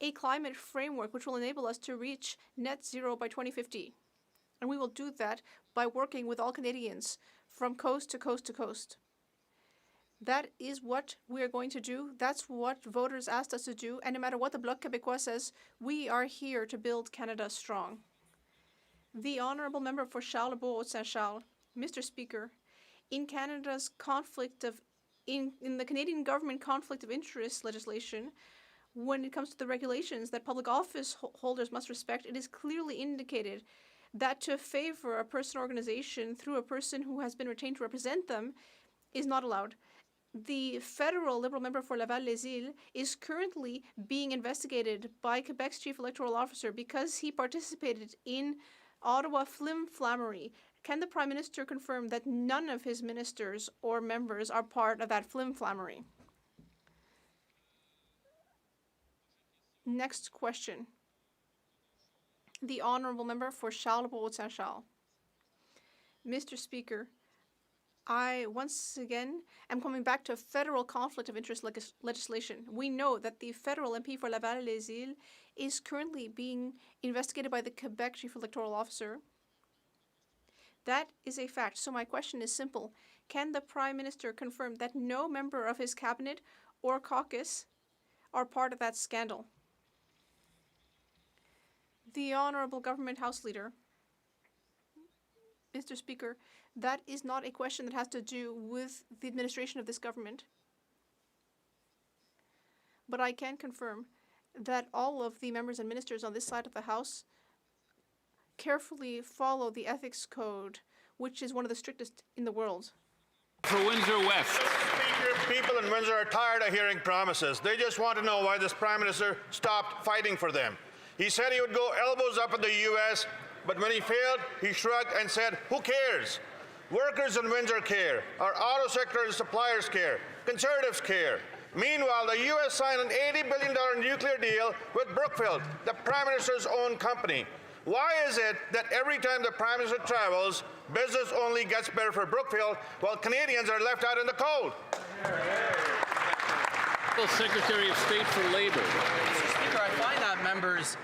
a climate framework which will enable us to reach net zero by 2050. And we will do that by working with all Canadians from coast to coast to coast. That is what we are going to do. That's what voters asked us to do. And no matter what the Bloc Québécois says, we are here to build Canada strong. The Honourable Member for Charlebourg-Saint-Charles. Mr. Speaker, in Canada's in the Canadian government conflict of interest legislation, when it comes to the regulations that public office holders must respect, it is clearly indicated that to favor a person or organization through a person who has been retained to represent them is not allowed. The federal Liberal member for Laval-les-Îles is currently being investigated by Quebec's chief electoral officer because he participated in Ottawa flim-flammery. Can the Prime Minister confirm that none of his ministers or members are part of that flim-flammery? Next question. The Honourable Member for Charlebourg-Saint-Charles. Mr. Speaker, I once again am coming back to federal conflict of interest legislation. We know that the federal MP for Laval-les-Îles is currently being investigated by the Quebec Chief Electoral Officer. That is a fact. So my question is simple. Can the Prime Minister confirm that no member of his cabinet or caucus are part of that scandal? The Honourable Government House Leader. Mr. Speaker, that is not a question that has to do with the administration of this government. But I can confirm that all of the members and ministers on this side of the House carefully follow the ethics code, which is one of the strictest in the world. For Windsor West. Speaker, people in Windsor are tired of hearing promises. They just want to know why this Prime Minister stopped fighting for them. He said he would go elbows up at the U.S., but when he failed, he shrugged and said, who cares? Workers in Windsor care. Our auto sector and suppliers care. Conservatives care. Meanwhile, the U.S. signed an $80 billion nuclear deal with Brookfield, the Prime Minister's own company. Why is it that every time the Prime Minister travels, business only gets better for Brookfield, while Canadians are left out in the cold? Secretary of State for Labour. Mr. Speaker, I find that member's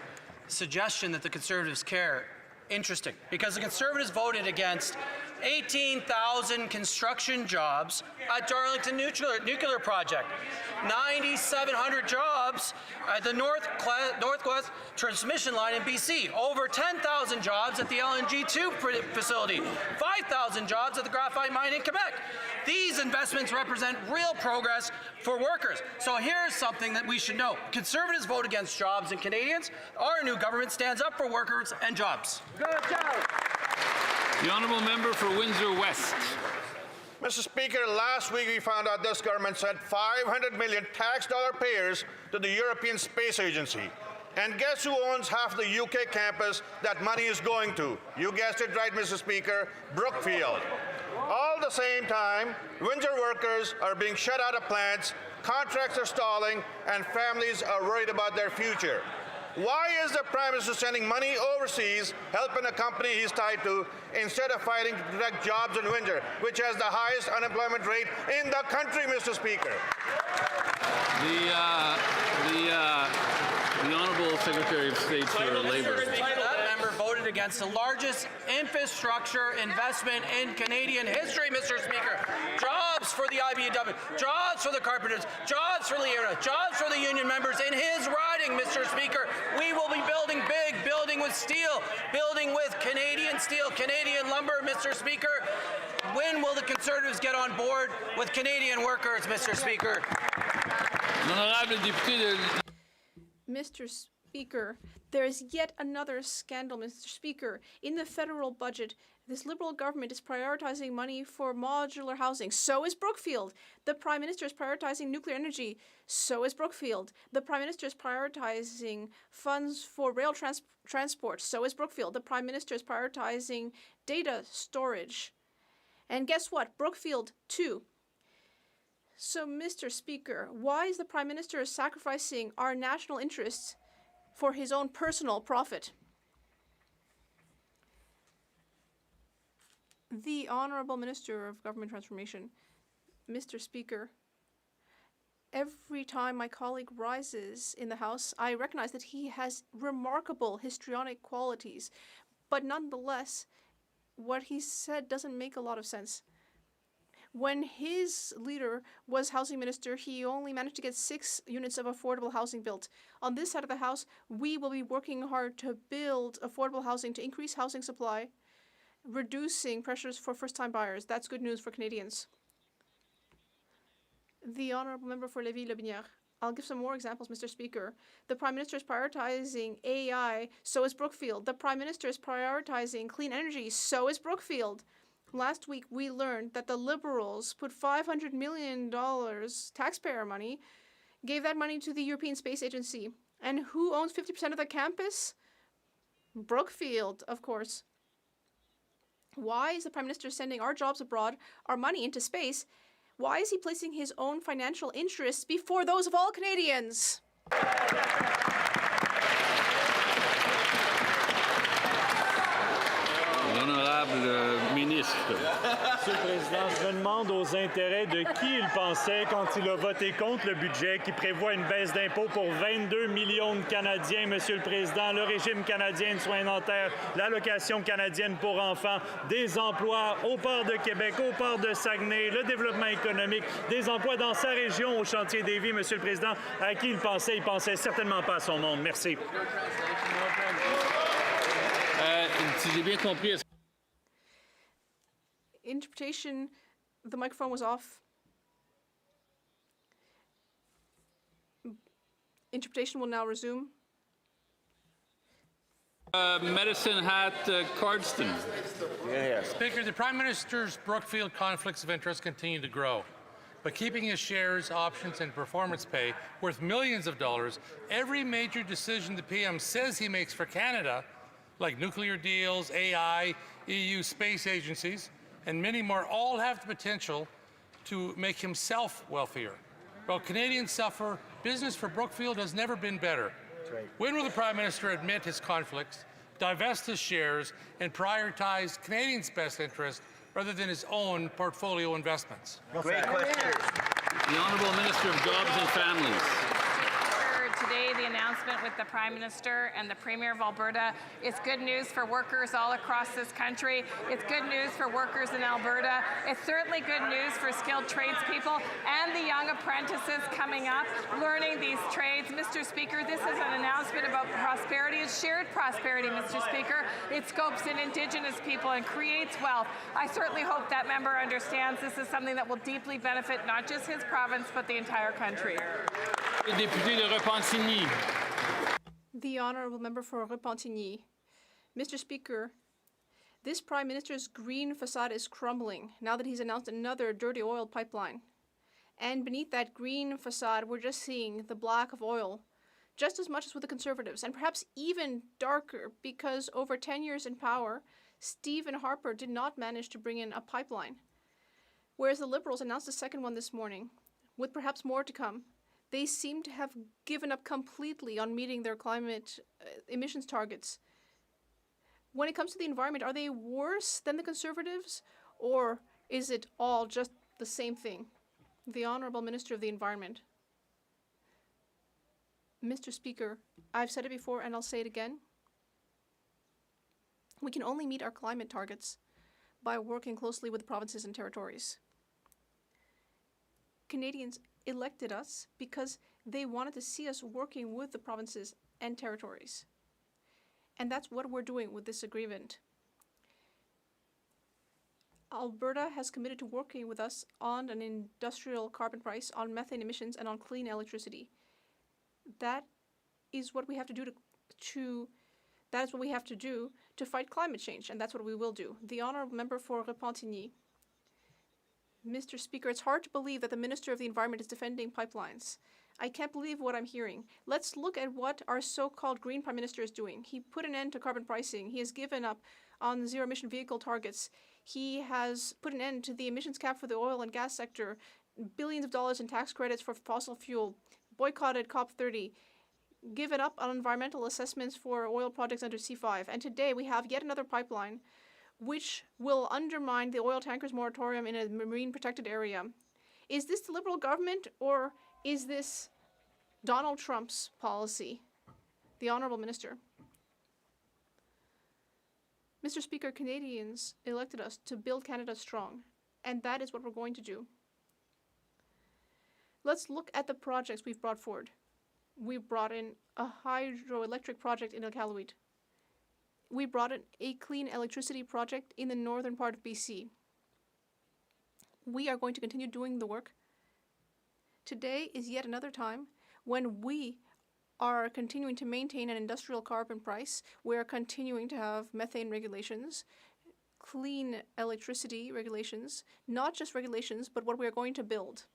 suggestion that the Conservatives care interesting, because the Conservatives voted against 18,000 construction jobs at Darlington Nuclear Project, 9,700 jobs at the Northwest Transmission Line in BC, over 10,000 jobs at the LNG2 facility, 5,000 jobs at the graphite mine in Quebec. These investments represent real progress for workers. So here's something that we should know. Conservatives vote against jobs and Canadians. Our new government stands up for workers and jobs. Good job. The Honourable Member for Windsor West. Mr. Speaker, last week we found out this government sent 500 million tax dollar payers to the European Space Agency. And guess who owns half the UK campus that money is going to? You guessed it right, Mr. Speaker, Brookfield. All at the same time, Windsor workers are being shut out of plants, contracts are stalling, and families are worried about their future. Why is the Prime Minister sending money overseas, helping a company he's tied to, instead of fighting to protect jobs in Windsor, which has the highest unemployment rate in the country, Mr. Speaker? The Honourable Secretary of State for Labour. That member voted against the largest infrastructure investment in Canadian history, Mr. Speaker. Jobs for the IBEW, jobs for the carpenters, jobs for Leona, jobs for the union members in his riding, Mr. Speaker. We will be building big, building with steel, building with Canadian steel, Canadian lumber, Mr. Speaker. When will the Conservatives get on board with Canadian workers, Mr. Speaker? Mr. Speaker, there is yet another scandal, Mr. Speaker. In the federal budget, this Liberal government is prioritizing money for modular housing. So is Brookfield. The Prime Minister is prioritizing nuclear energy. So is Brookfield. The Prime Minister is prioritizing funds for rail transport. So is Brookfield. The Prime Minister is prioritizing data storage. And guess what? Brookfield, too. So, Mr. Speaker, why is the Prime Minister sacrificing our national interests for his own personal profit? The Honourable Minister of Government Transformation. Mr. Speaker, every time my colleague rises in the House, I recognize that he has remarkable histrionic qualities, but nonetheless, what he said doesn't make a lot of sense. When his leader was housing minister, he only managed to get 6 units of affordable housing built. On this side of the House, we will be working hard to build affordable housing, to increase housing supply, reducing pressures for first-time buyers. That's good news for Canadians. The Honourable Member for Lévis-Lobinière. I'll give some more examples, Mr. Speaker. The Prime Minister is prioritizing AI, so is Brookfield. The Prime Minister is prioritizing clean energy, so is Brookfield. Last week, we learned that the Liberals put $500 million taxpayer money, gave that money to the European Space Agency. And who owns 50% of the campus? Brookfield, of course. Why is the Prime Minister sending our jobs abroad, our money into space? Why is he placing his own financial interests before those of all Canadians? L'honorable ministre. Monsieur le Président, je me demande aux intérêts de qui il pensait quand il a voté contre le budget qui prévoit une baisse d'impôts pour 22 millions de Canadiens, Monsieur le Président, le régime canadien de soins dentaires, l'allocation canadienne pour enfants, des emplois au port de Québec, au port de Saguenay, le développement économique, des emplois dans sa région au chantier des vies, Monsieur le Président. À qui il pensait certainement pas à son monde. Merci. Si j'ai bien compris, Interpretation, the microphone was off. Interpretation will now resume. Medicine Hat Cardston. Speaker, the Prime Minister's Brookfield conflicts of interest continue to grow. But keeping his shares, options, and performance pay worth millions of dollars, every major decision the PM says he makes for Canada, like nuclear deals, AI, EU space agencies, and many more, all have the potential to make himself wealthier. While Canadians suffer, business for Brookfield has never been better. When will the Prime Minister admit his conflicts, divest his shares, and prioritize Canadians' best interest rather than his own portfolio investments? Great question. The Honourable Minister of Jobs and Families. Today, the announcement with the Prime Minister and the Premier of Alberta is good news for workers all across this country. It's good news for workers in Alberta. It's certainly good news for skilled tradespeople and the young apprentices coming up, learning these trades. Mr. Speaker, this is an announcement about prosperity. It's shared prosperity, Mr. Speaker. It scopes in Indigenous people and creates wealth. I certainly hope that member understands this is something that will deeply benefit not just his province, but the entire country. Député de Repentigny. The Honourable Member for Repentigny. Mr. Speaker, this Prime Minister's green facade is crumbling now that he's announced another dirty oil pipeline. And beneath that green facade, we're just seeing the black of oil, just as much as with the Conservatives, and perhaps even darker, because over 10 years in power, Stephen Harper did not manage to bring in a pipeline. Whereas the Liberals announced a second one this morning, with perhaps more to come. They seem to have given up completely on meeting their climate emissions targets. When it comes to the environment, are they worse than the Conservatives, or is it all just the same thing? The Honourable Minister of the Environment. Mr. Speaker, I've said it before and I'll say it again. We can only meet our climate targets by working closely with provinces and territories. Canadians elected us because they wanted to see us working with the provinces and territories. And that's what we're doing with this agreement. Alberta has committed to working with us on an industrial carbon price, on methane emissions, and on clean electricity. That is what we have to do that is what we have to do to fight climate change, and that's what we will do. The Honourable Member for Repentigny. Mr. Speaker, it's hard to believe that the Minister of the Environment is defending pipelines. I can't believe what I'm hearing. Let's look at what our so-called Green Prime Minister is doing. He put an end to carbon pricing. He has given up on zero-emission vehicle targets. He has put an end to the emissions cap for the oil and gas sector, billions of dollars in tax credits for fossil fuel, boycotted COP30, given up on environmental assessments for oil projects under C5. And today we have yet another pipeline which will undermine the oil tankers moratorium in a marine protected area. Is this the Liberal government, or is this Donald Trump's policy? The Honourable Minister. Mr. Speaker, Canadians elected us to build Canada strong, and that is what we're going to do. Let's look at the projects we've brought forward. We brought in a hydroelectric project in Iqaluit. We brought in a clean electricity project in the northern part of BC. We are going to continue doing the work. Today is yet another time when we are continuing to maintain an industrial carbon price. We are continuing to have methane regulations, clean electricity regulations, not just regulations, but what we are going to build.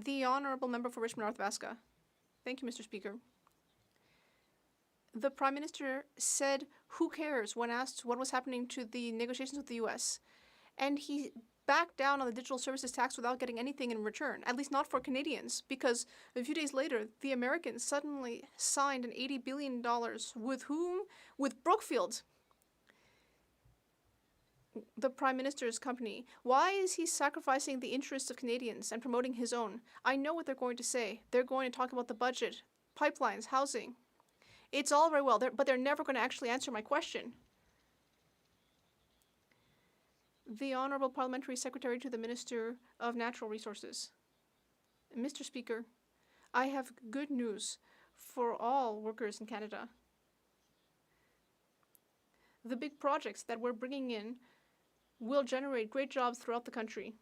The Honourable Member for Richmond North Vaska. Thank you, Mr. Speaker. The Prime Minister said, "Who cares?" when asked what was happening to the negotiations with the U.S. And he backed down on the digital services tax without getting anything in return, at least not for Canadians, because a few days later, the Americans suddenly signed an $80 billion with whom? With Brookfield, the Prime Minister's company. Why is he sacrificing the interests of Canadians and promoting his own? I know what they're going to say. They're going to talk about the budget, pipelines, housing. It's all very well, but they're never going to actually answer my question. The Honourable Parliamentary Secretary to the Minister of Natural Resources. Mr. Speaker, I have good news for all workers in Canada. The big projects that we're bringing in will generate great jobs throughout the country.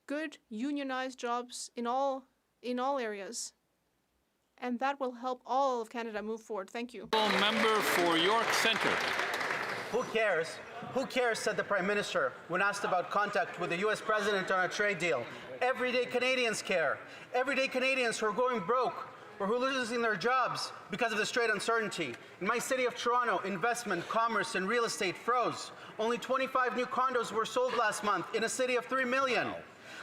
Good unionized jobs in all areas. And that will help all of Canada move forward. Thank you. Member for York Centre. Who cares? Who cares, said the Prime Minister when asked about contact with the U.S. President on a trade deal. Everyday Canadians care. Everyday Canadians who are going broke or who are losing their jobs because of this trade uncertainty. In my city of Toronto, investment, commerce, and real estate froze. Only 25 new condos were sold last month in a city of 3 million.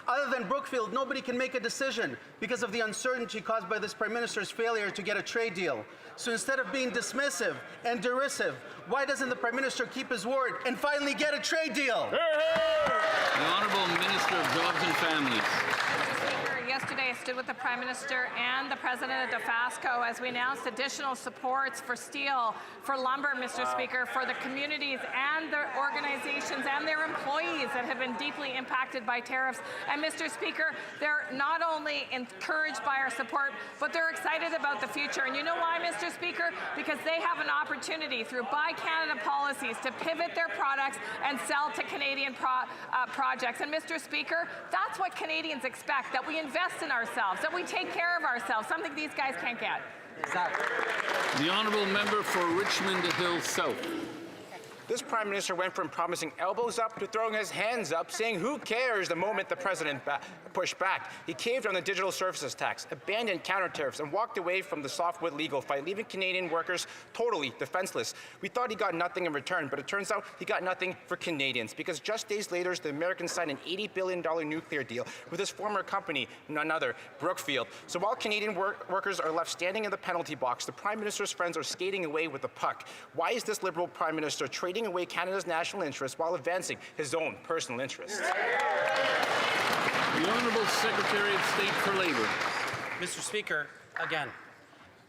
Other than Brookfield, nobody can make a decision because of the uncertainty caused by this Prime Minister's failure to get a trade deal. So instead of being dismissive and derisive, why doesn't the Prime Minister keep his word and finally get a trade deal? The Honourable Minister of Jobs and Families. Yesterday, I stood with the Prime Minister and the President of DeFasco as we announced additional supports for steel, for lumber, Mr. Speaker, for the communities and the organizations and their employees that have been deeply impacted by tariffs. And Mr. Speaker, they're not only encouraged by our support, but they're excited about the future. And you know why, Mr. Speaker? Because they have an opportunity through Buy Canada policies to pivot their products and sell to Canadian projects. And Mr. Speaker, that's what Canadians expect, that we invest in ourselves, that we take care of ourselves, something these guys can't get. Exactly. The Honourable Member for Richmond Hill South. This Prime Minister went from promising elbows up to throwing his hands up, saying who cares the moment the President pushed back. He caved on the digital services tax, abandoned counter-tariffs, and walked away from the softwood legal fight, leaving Canadian workers totally defenseless. We thought he got nothing in return, but it turns out he got nothing for Canadians, because just days later, the Americans signed an $80 billion nuclear deal with his former company, none other, Brookfield. So while Canadian workers are left standing in the penalty box, the Prime Minister's friends are skating away with the puck. Why is this Liberal Prime Minister trading away Canada's national interests while advancing his own personal interests? The Honourable Secretary of State for Labour. Mr. Speaker, again,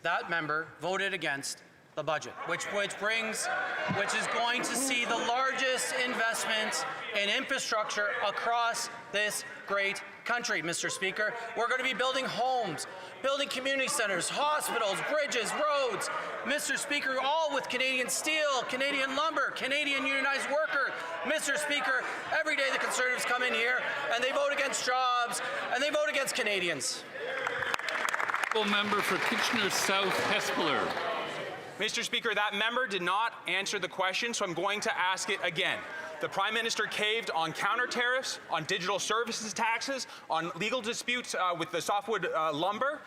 that member voted against the budget, which is going to see the largest investment in infrastructure across this great country, Mr. Speaker. We're going to be building homes, building community centers, hospitals, bridges, roads, Mr. Speaker, all with Canadian steel, Canadian lumber, Canadian unionized worker. Mr. Speaker, every day the Conservatives come in here and they vote against jobs and they vote against Canadians. Member for Kitchener South Hespeler. Mr. Speaker, that member did not answer the question, so I'm going to ask it again. The Prime Minister caved on counter-tariffs, on digital services taxes, on legal disputes with the softwood lumber.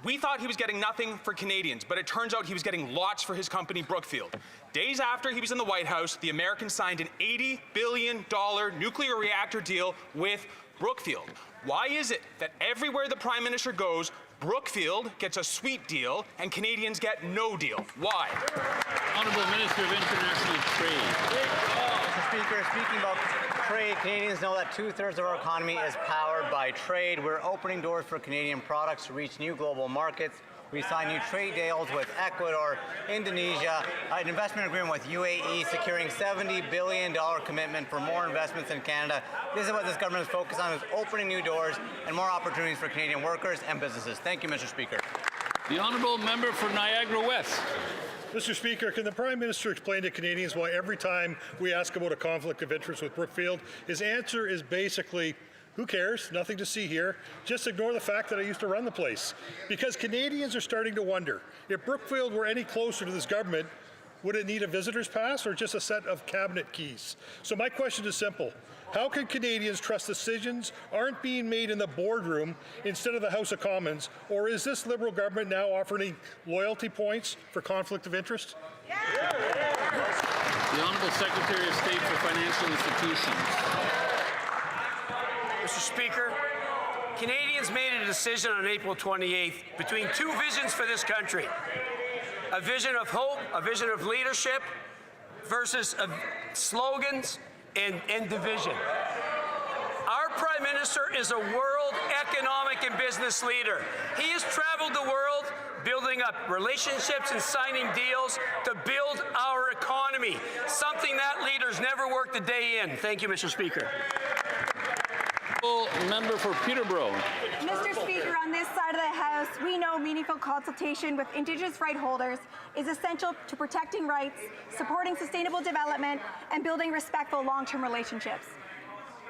We thought he was getting nothing for Canadians, but it turns out he was getting lots for his company, Brookfield. Days after he was in the White House, the Americans signed an $80 billion nuclear reactor deal with Brookfield. Why is it that everywhere the Prime Minister goes, Brookfield gets a sweet deal and Canadians get no deal? Why? Honourable Minister of International Trade. Mr. Speaker, speaking about trade, Canadians know that 2/3 of our economy is powered by trade. We're opening doors for Canadian products to reach new global markets. We signed new trade deals with Ecuador, Indonesia, an investment agreement with UAE, securing $70 billion commitment for more investments in Canada. This is what this government is focused on, is opening new doors and more opportunities for Canadian workers and businesses. Thank you, Mr. Speaker. The Honourable Member for Niagara West. Mr. Speaker, can the Prime Minister explain to Canadians why every time we ask about a conflict of interest with Brookfield, his answer is basically, who cares? Nothing to see here. Just ignore the fact that I used to run the place. Because Canadians are starting to wonder, if Brookfield were any closer to this government, would it need a visitor's pass or just a set of cabinet keys? So my question is simple. How can Canadians trust decisions aren't being made in the boardroom instead of the House of Commons? Or is this Liberal government now offering loyalty points for conflict of interest? The Honourable Secretary of State for Financial Institutions. Mr. Speaker, Canadians made a decision on April 28th between two visions for this country. A vision of hope, a vision of leadership, versus slogans and division. Our Prime Minister is a world economic and business leader. He has traveled the world building up relationships and signing deals to build our economy, something that leaders never worked a day in. Thank you, Mr. Speaker. Member for Peterborough. Mr. Speaker, on this side of the House, we know meaningful consultation with Indigenous right holders is essential to protecting rights, supporting sustainable development, and building respectful long-term relationships.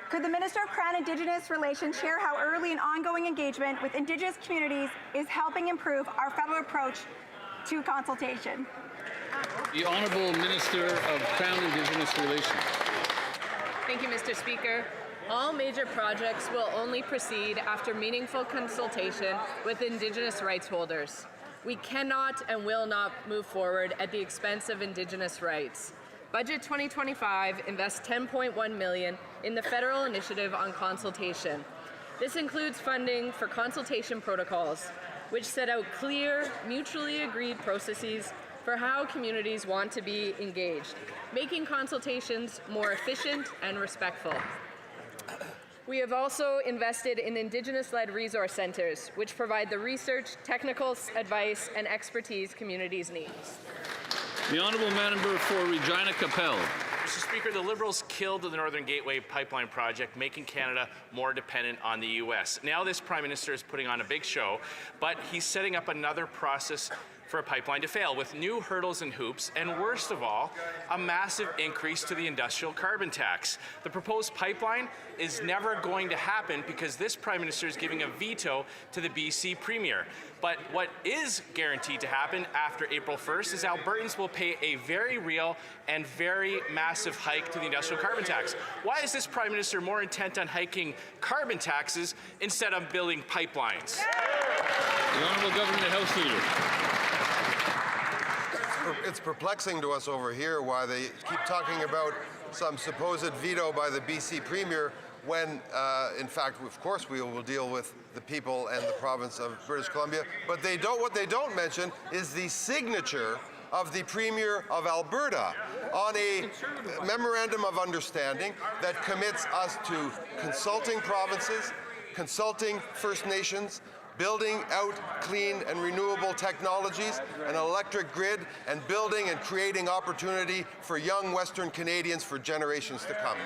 Could the Minister of Crown Indigenous Relations share how early and ongoing engagement with Indigenous communities is helping improve our federal approach to consultation? The Honourable Minister of Crown Indigenous Relations. Thank you, Mr. Speaker. All major projects will only proceed after meaningful consultation with Indigenous rights holders. We cannot and will not move forward at the expense of Indigenous rights. Budget 2025 invests $10.1 million in the federal initiative on consultation. This includes funding for consultation protocols, which set out clear, mutually agreed processes for how communities want to be engaged, making consultations more efficient and respectful. We have also invested in Indigenous-led resource centers, which provide the research, technical advice, and expertise communities need. The Honourable Member for Regina Capel. Mr. Speaker, the Liberals killed the Northern Gateway pipeline project, making Canada more dependent on the U.S. Now this Prime Minister is putting on a big show, but he's setting up another process for a pipeline to fail with new hurdles and hoops, and worst of all, a massive increase to the industrial carbon tax. The proposed pipeline is never going to happen because this Prime Minister is giving a veto to the BC Premier. But what is guaranteed to happen after April 1st is Albertans will pay a very real and very massive hike to the industrial carbon tax. Why is this Prime Minister more intent on hiking carbon taxes instead of building pipelines? The Honourable Government House Leader. It's perplexing to us over here why they keep talking about some supposed veto by the BC Premier when, in fact, of course, we will deal with the people and the province of British Columbia. But what they don't mention is the signature of the Premier of Alberta on a memorandum of understanding that commits us to consulting provinces, consulting First Nations, building out clean and renewable technologies, an electric grid, and building and creating opportunity for young Western Canadians for generations to come.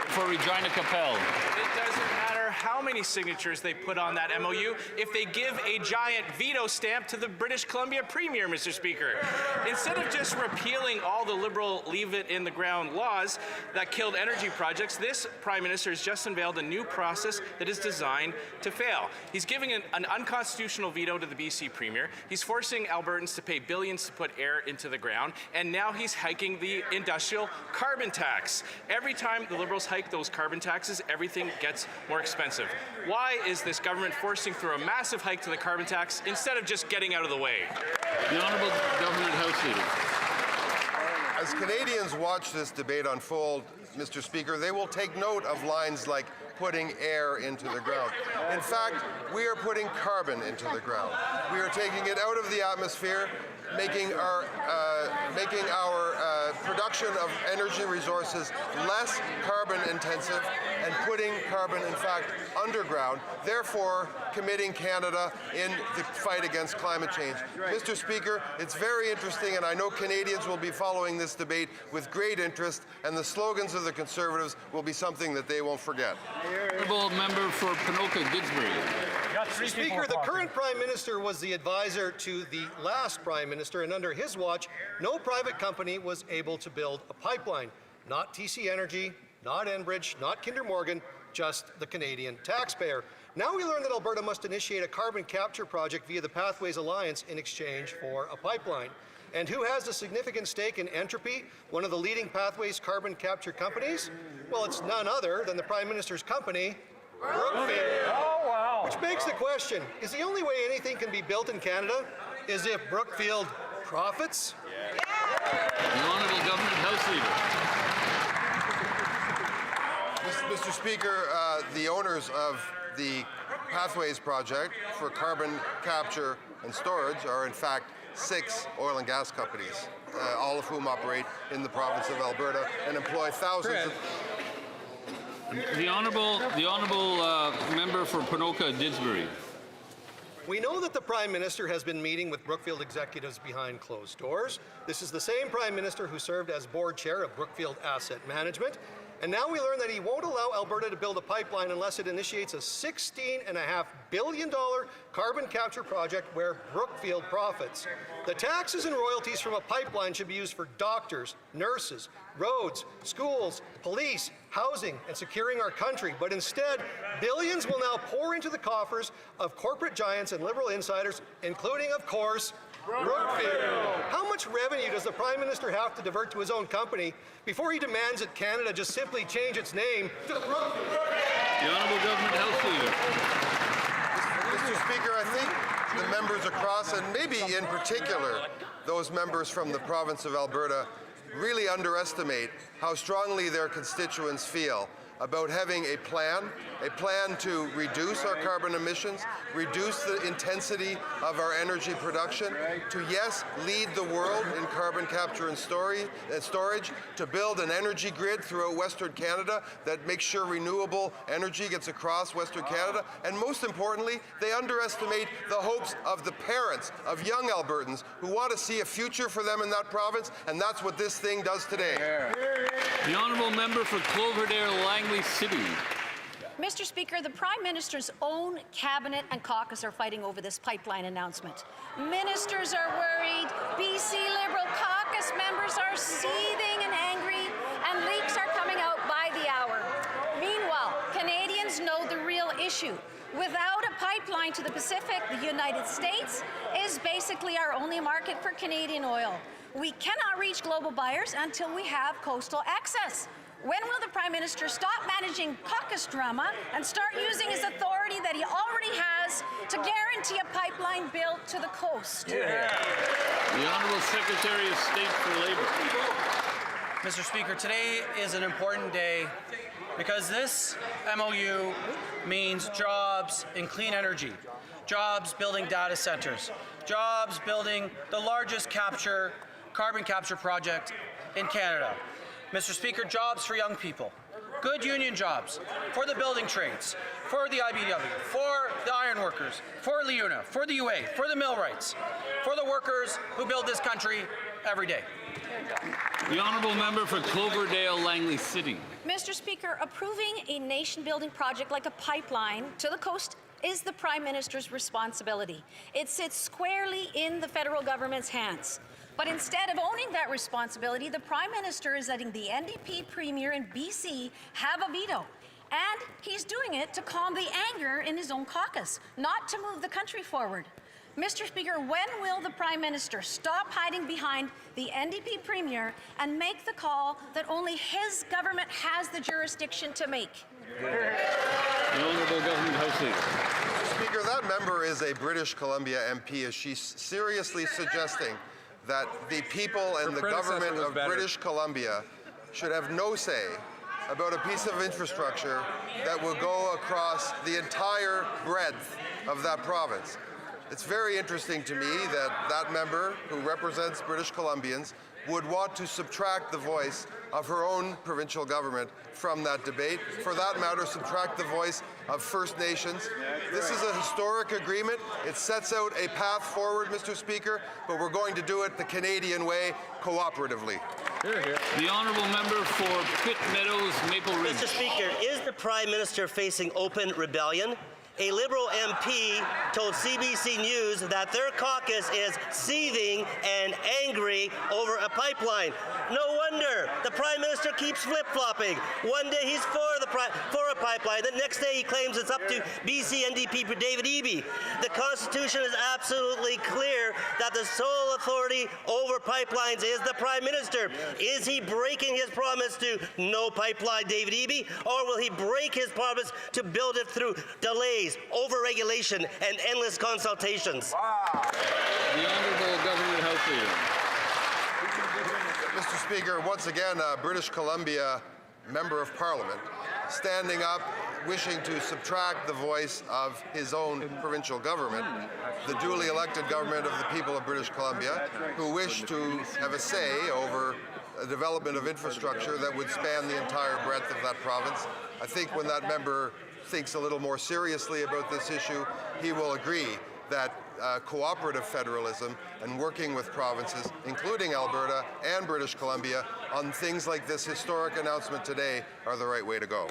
For Regina Capel. It doesn't matter how many signatures they put on that MOU if they give a giant veto stamp to the British Columbia Premier, Mr. Speaker. Instead of just repealing all the Liberal leave-it-in-the-ground laws that killed energy projects, this Prime Minister has just unveiled a new process that is designed to fail. He's giving an unconstitutional veto to the BC Premier. He's forcing Albertans to pay billions to put air into the ground, and now he's hiking the industrial carbon tax. Every time the Liberals hike those carbon taxes, everything gets more expensive. Why is this government forcing through a massive hike to the carbon tax instead of just getting out of the way? The Honourable Government House Leader. As Canadians watch this debate unfold, Mr. Speaker, they will take note of lines like putting air into the ground. In fact, we are putting carbon into the ground. We are taking it out of the atmosphere, making our production of energy resources less carbon intensive and putting carbon, in fact, underground, therefore committing Canada in the fight against climate change. Mr. Speaker, it's very interesting, and I know Canadians will be following this debate with great interest, and the slogans of the Conservatives will be something that they won't forget. Honourable Member for Ponoka-Didsbury. Mr. Speaker, the current Prime Minister was the advisor to the last Prime Minister, and under his watch, no private company was able to build a pipeline. Not TC Energy, not Enbridge, not Kinder Morgan, just the Canadian taxpayer. Now we learn that Alberta must initiate a carbon capture project via the Pathways Alliance in exchange for a pipeline. And who has a significant stake in Entropy, one of the leading pathways carbon capture companies? Well, it's none other than the Prime Minister's company, Brookfield. Oh, wow. Which begs the question, is the only way anything can be built in Canada is if Brookfield profits? The Honourable Government House Leader. Mr. Speaker, the owners of the Pathways project for carbon capture and storage are in fact 6 oil and gas companies, all of whom operate in the province of Alberta and employ thousands of... The honourable member for Ponoka-Didsbury. We know that the Prime Minister has been meeting with Brookfield executives behind closed doors. This is the same Prime Minister who served as board chair of Brookfield Asset Management. And now we learn that he won't allow Alberta to build a pipeline unless it initiates a $16.5 billion carbon capture project where Brookfield profits. The taxes and royalties from a pipeline should be used for doctors, nurses, roads, schools, police, housing, and securing our country. But instead, billions will now pour into the coffers of corporate giants and liberal insiders, including, of course, Brookfield. How much revenue does the Prime Minister have to divert to his own company before he demands that Canada just simply change its name to Brookfield? The Honourable Government House Leader. Mr. Speaker, I think the members across, and maybe in particular those members from the province of Alberta, really underestimate how strongly their constituents feel about having a plan to reduce our carbon emissions, reduce the intensity of our energy production, to, yes, lead the world in carbon capture and storage, to build an energy grid throughout Western Canada that makes sure renewable energy gets across Western Canada, and most importantly, they underestimate the hopes of the parents of young Albertans who want to see a future for them in that province, and that's what this thing does today. The Honourable Member for Cloverdale-Langley City. Mr. Speaker, the Prime Minister's own cabinet and caucus are fighting over this pipeline announcement. Ministers are worried, BC Liberal caucus members are seething and angry, and leaks are coming out by the hour. Meanwhile, Canadians know the real issue. Without a pipeline to the Pacific, the United States is basically our only market for Canadian oil. We cannot reach global buyers until we have coastal access. When will the Prime Minister stop managing caucus drama and start using his authority that he already has to guarantee a pipeline built to the coast? The Honourable Secretary of State for Labour. Mr. Speaker, today is an important day because this MOU means jobs in clean energy, jobs building data centers, jobs building the largest carbon capture project in Canada. Mr. Speaker, jobs for young people, good union jobs for the building trades, for the IBW, for the iron workers, for LiUNA, for the UA, for the millwrights, for the workers who build this country every day. The Honourable Member for Cloverdale-Langley City. Mr. Speaker, approving a nation-building project like a pipeline to the coast is the Prime Minister's responsibility. It sits squarely in the federal government's hands. But instead of owning that responsibility, the Prime Minister is letting the NDP Premier in BC have a veto. And he's doing it to calm the anger in his own caucus, not to move the country forward. Mr. Speaker, when will the Prime Minister stop hiding behind the NDP Premier and make the call that only his government has the jurisdiction to make? The Honourable Government House Leader. Mr. Speaker, that member is a British Columbia MP. Is she seriously suggesting that the people and the government of British Columbia should have no say about a piece of infrastructure that will go across the entire breadth of that province? It's very interesting to me that that member who represents British Columbians would want to subtract the voice of her own provincial government from that debate. For that matter, subtract the voice of First Nations. This is a historic agreement. It sets out a path forward, Mr. Speaker, but we're going to do it the Canadian way, cooperatively. The Honourable Member for Pitt Meadows, Maple Ridge. Mr. Speaker, is the Prime Minister facing open rebellion? A Liberal MP told CBC News that their caucus is seething and angry over a pipeline. No wonder the Prime Minister keeps flip-flopping. One day he's for a pipeline, the next day he claims it's up to BC NDP for David Eby. The Constitution is absolutely clear that the sole authority over pipelines is the Prime Minister. Is he breaking his promise to no pipeline, David Eby, or will he break his promise to build it through delays, overregulation, and endless consultations? The Honourable Government House Leader. Mr. Speaker, once again, a British Columbia Member of Parliament standing up, wishing to subtract the voice of his own provincial government, the duly elected government of the people of British Columbia, who wish to have a say over a development of infrastructure that would span the entire breadth of that province. I think when that member thinks a little more seriously about this issue, he will agree that cooperative federalism and working with provinces, including Alberta and British Columbia, on things like this historic announcement today are the right way to go.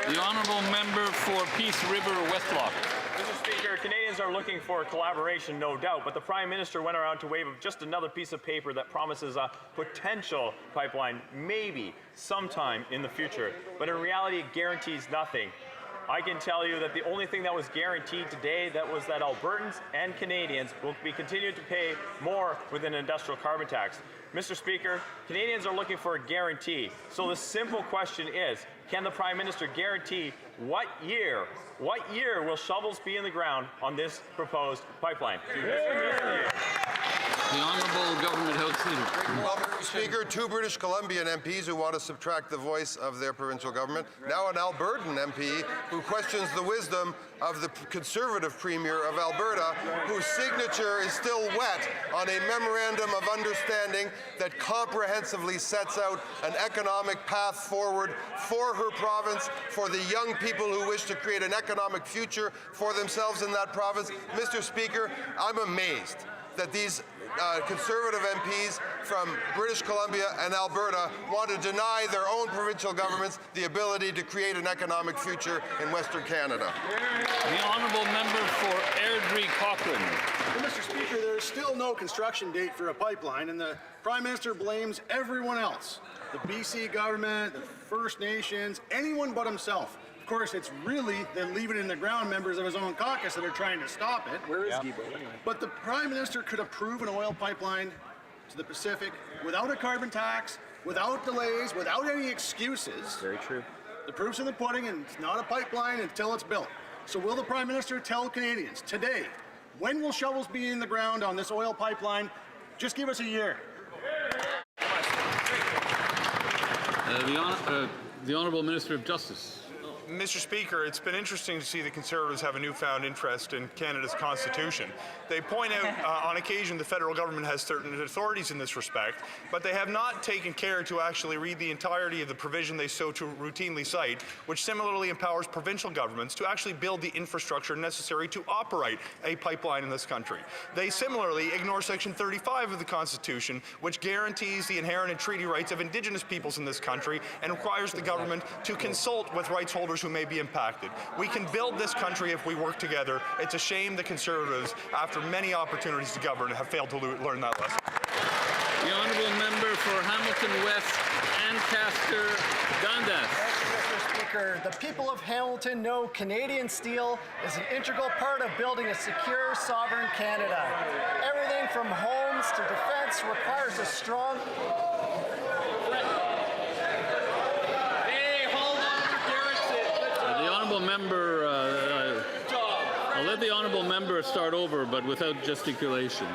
The Honourable Member for Peace River Westlock. Mr. Speaker, Canadians are looking for collaboration, no doubt, but the Prime Minister went around to wave just another piece of paper that promises a potential pipeline, maybe sometime in the future, but in reality it guarantees nothing. I can tell you that the only thing that was guaranteed today was that Albertans and Canadians will be continued to pay more with an industrial carbon tax. Mr. Speaker, Canadians are looking for a guarantee. So the simple question is, can the Prime Minister guarantee what year will shovels be in the ground on this proposed pipeline? The Honourable Government House Leader. Well, Mr. Speaker, two British Columbian MPs who want to subtract the voice of their provincial government. Now an Albertan MP who questions the wisdom of the Conservative Premier of Alberta, whose signature is still wet on a memorandum of understanding that comprehensively sets out an economic path forward for her province, for the young people who wish to create an economic future for themselves in that province. Mr. Speaker, I'm amazed that these Conservative MPs from British Columbia and Alberta want to deny their own provincial governments the ability to create an economic future in Western Canada. The Honourable Member for Airdrie Cochrane. Well, Mr. Speaker, there is still no construction date for a pipeline, and the Prime Minister blames everyone else. The BC government, the First Nations, anyone but himself. Of course, it's really the leave it in the ground members of his own caucus that are trying to stop it. Where is Guibo anyway? But the Prime Minister could approve an oil pipeline to the Pacific without a carbon tax, without delays, without any excuses. Very true. The proof's in the pudding, and it's not a pipeline until it's built. So will the Prime Minister tell Canadians today, when will shovels be in the ground on this oil pipeline? Just give us a year. The Honourable Minister of Justice. Mr. Speaker, it's been interesting to see the Conservatives have a newfound interest in Canada's Constitution. They point out on occasion the federal government has certain authorities in this respect, but they have not taken care to actually read the entirety of the provision they so routinely cite, which similarly empowers provincial governments to actually build the infrastructure necessary to operate a pipeline in this country. They similarly ignore Section 35 of the Constitution, which guarantees the inherent and treaty rights of Indigenous peoples in this country and requires the government to consult with rights holders who may be impacted. We can build this country if we work together. It's a shame the Conservatives, after many opportunities to govern, have failed to learn that lesson. The Honourable Member for Hamilton West, Ancaster Dundas. Mr. Speaker, the people of Hamilton know Canadian steel is an integral part of building a secure, sovereign Canada. Everything from homes to defence requires a strong... Member, I'll let the Honourable Member start over, but without gesticulation.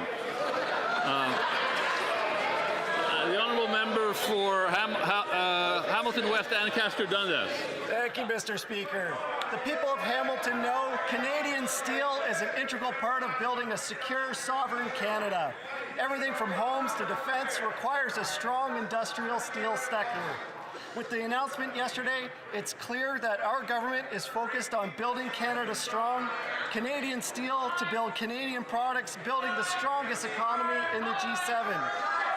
The Honourable Member for Hamilton West, Ancaster Dundas. Thank you, Mr. Speaker. The people of Hamilton know Canadian steel is an integral part of building a secure, sovereign Canada. Everything from homes to defence requires a strong industrial steel sector. With the announcement yesterday, it's clear that our government is focused on building Canada strong, Canadian steel to build Canadian products, building the strongest economy in the G7.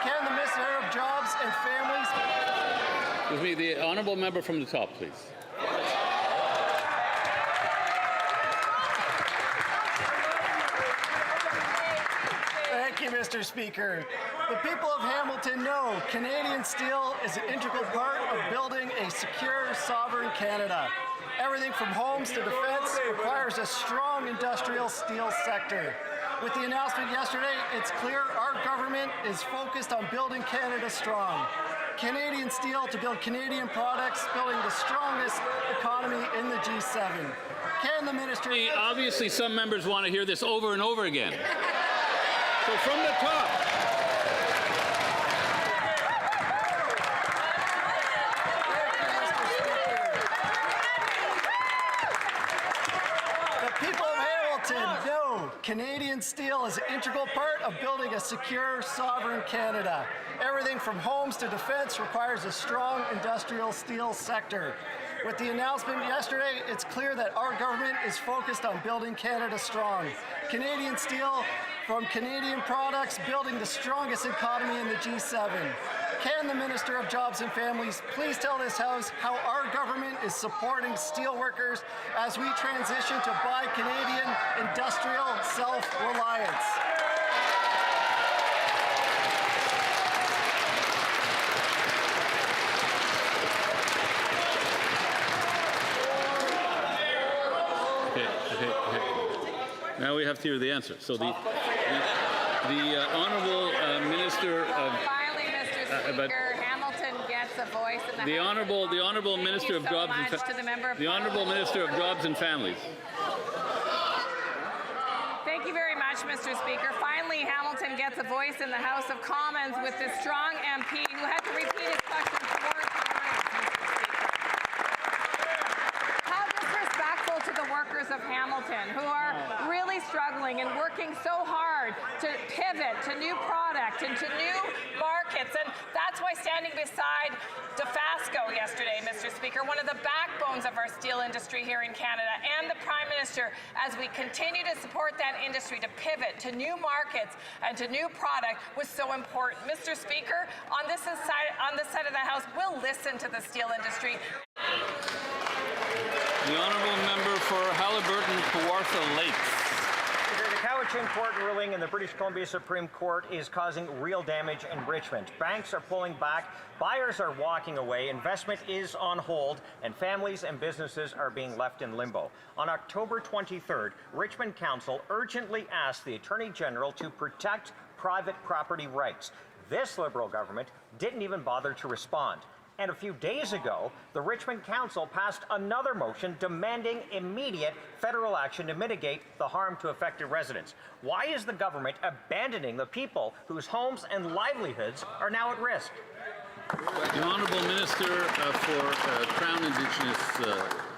Can the Minister of Jobs and Families... With me, the Honourable Member from the top, please. Thank you, Mr. Speaker. The people of Hamilton know Canadian steel is an integral part of building a secure, sovereign Canada. Everything from homes to defense requires a strong industrial steel sector. With the announcement yesterday, it's clear our government is focused on building Canada strong. Canadian steel to build Canadian products, building the strongest economy in the G7. Can the minister... Obviously, some members want to hear this over and over again. So from the top. Canadian steel is an integral part of building a secure, sovereign Canada. Everything from homes to defense requires a strong industrial steel sector. With the announcement yesterday, it's clear that our government is focused on building Canada strong. Canadian steel from Canadian products, building the strongest economy in the G7. Can the Minister of Jobs and Families please tell this House how our government is supporting steelworkers as we transition to buy Canadian industrial self-reliance? Okay. Now we have to hear the answer. So the Honourable Minister of... Hamilton gets a voice in the Honourable Minister of Jobs and Families. Thank you very much, Mr. Speaker. Finally, Hamilton gets a voice in the House of Commons with this strong MP who had to repeat his question 4 times, Mr. Speaker. How disrespectful to the workers of Hamilton, who are really struggling and working so hard to pivot to new product and to new markets. And that's why standing beside DeFasco yesterday, Mr. Speaker, one of the backbones of our steel industry here in Canada, and the Prime Minister, as we continue to support that industry to pivot to new markets and to new product, was so important. Mr. Speaker, on this side of the House, we'll listen to the steel industry. The Honourable Member for Haliburton, Kawartha Lakes. The Cowichan Court ruling in the British Columbia Supreme Court is causing real damage in Richmond. Banks are pulling back, buyers are walking away, investment is on hold, and families and businesses are being left in limbo. On October 23rd, Richmond Council urgently asked the Attorney General to protect private property rights. This Liberal government didn't even bother to respond. And a few days ago, the Richmond Council passed another motion demanding immediate federal action to mitigate the harm to affected residents. Why is the government abandoning the people whose homes and livelihoods are now at risk? The Honourable Minister for Crown Indigenous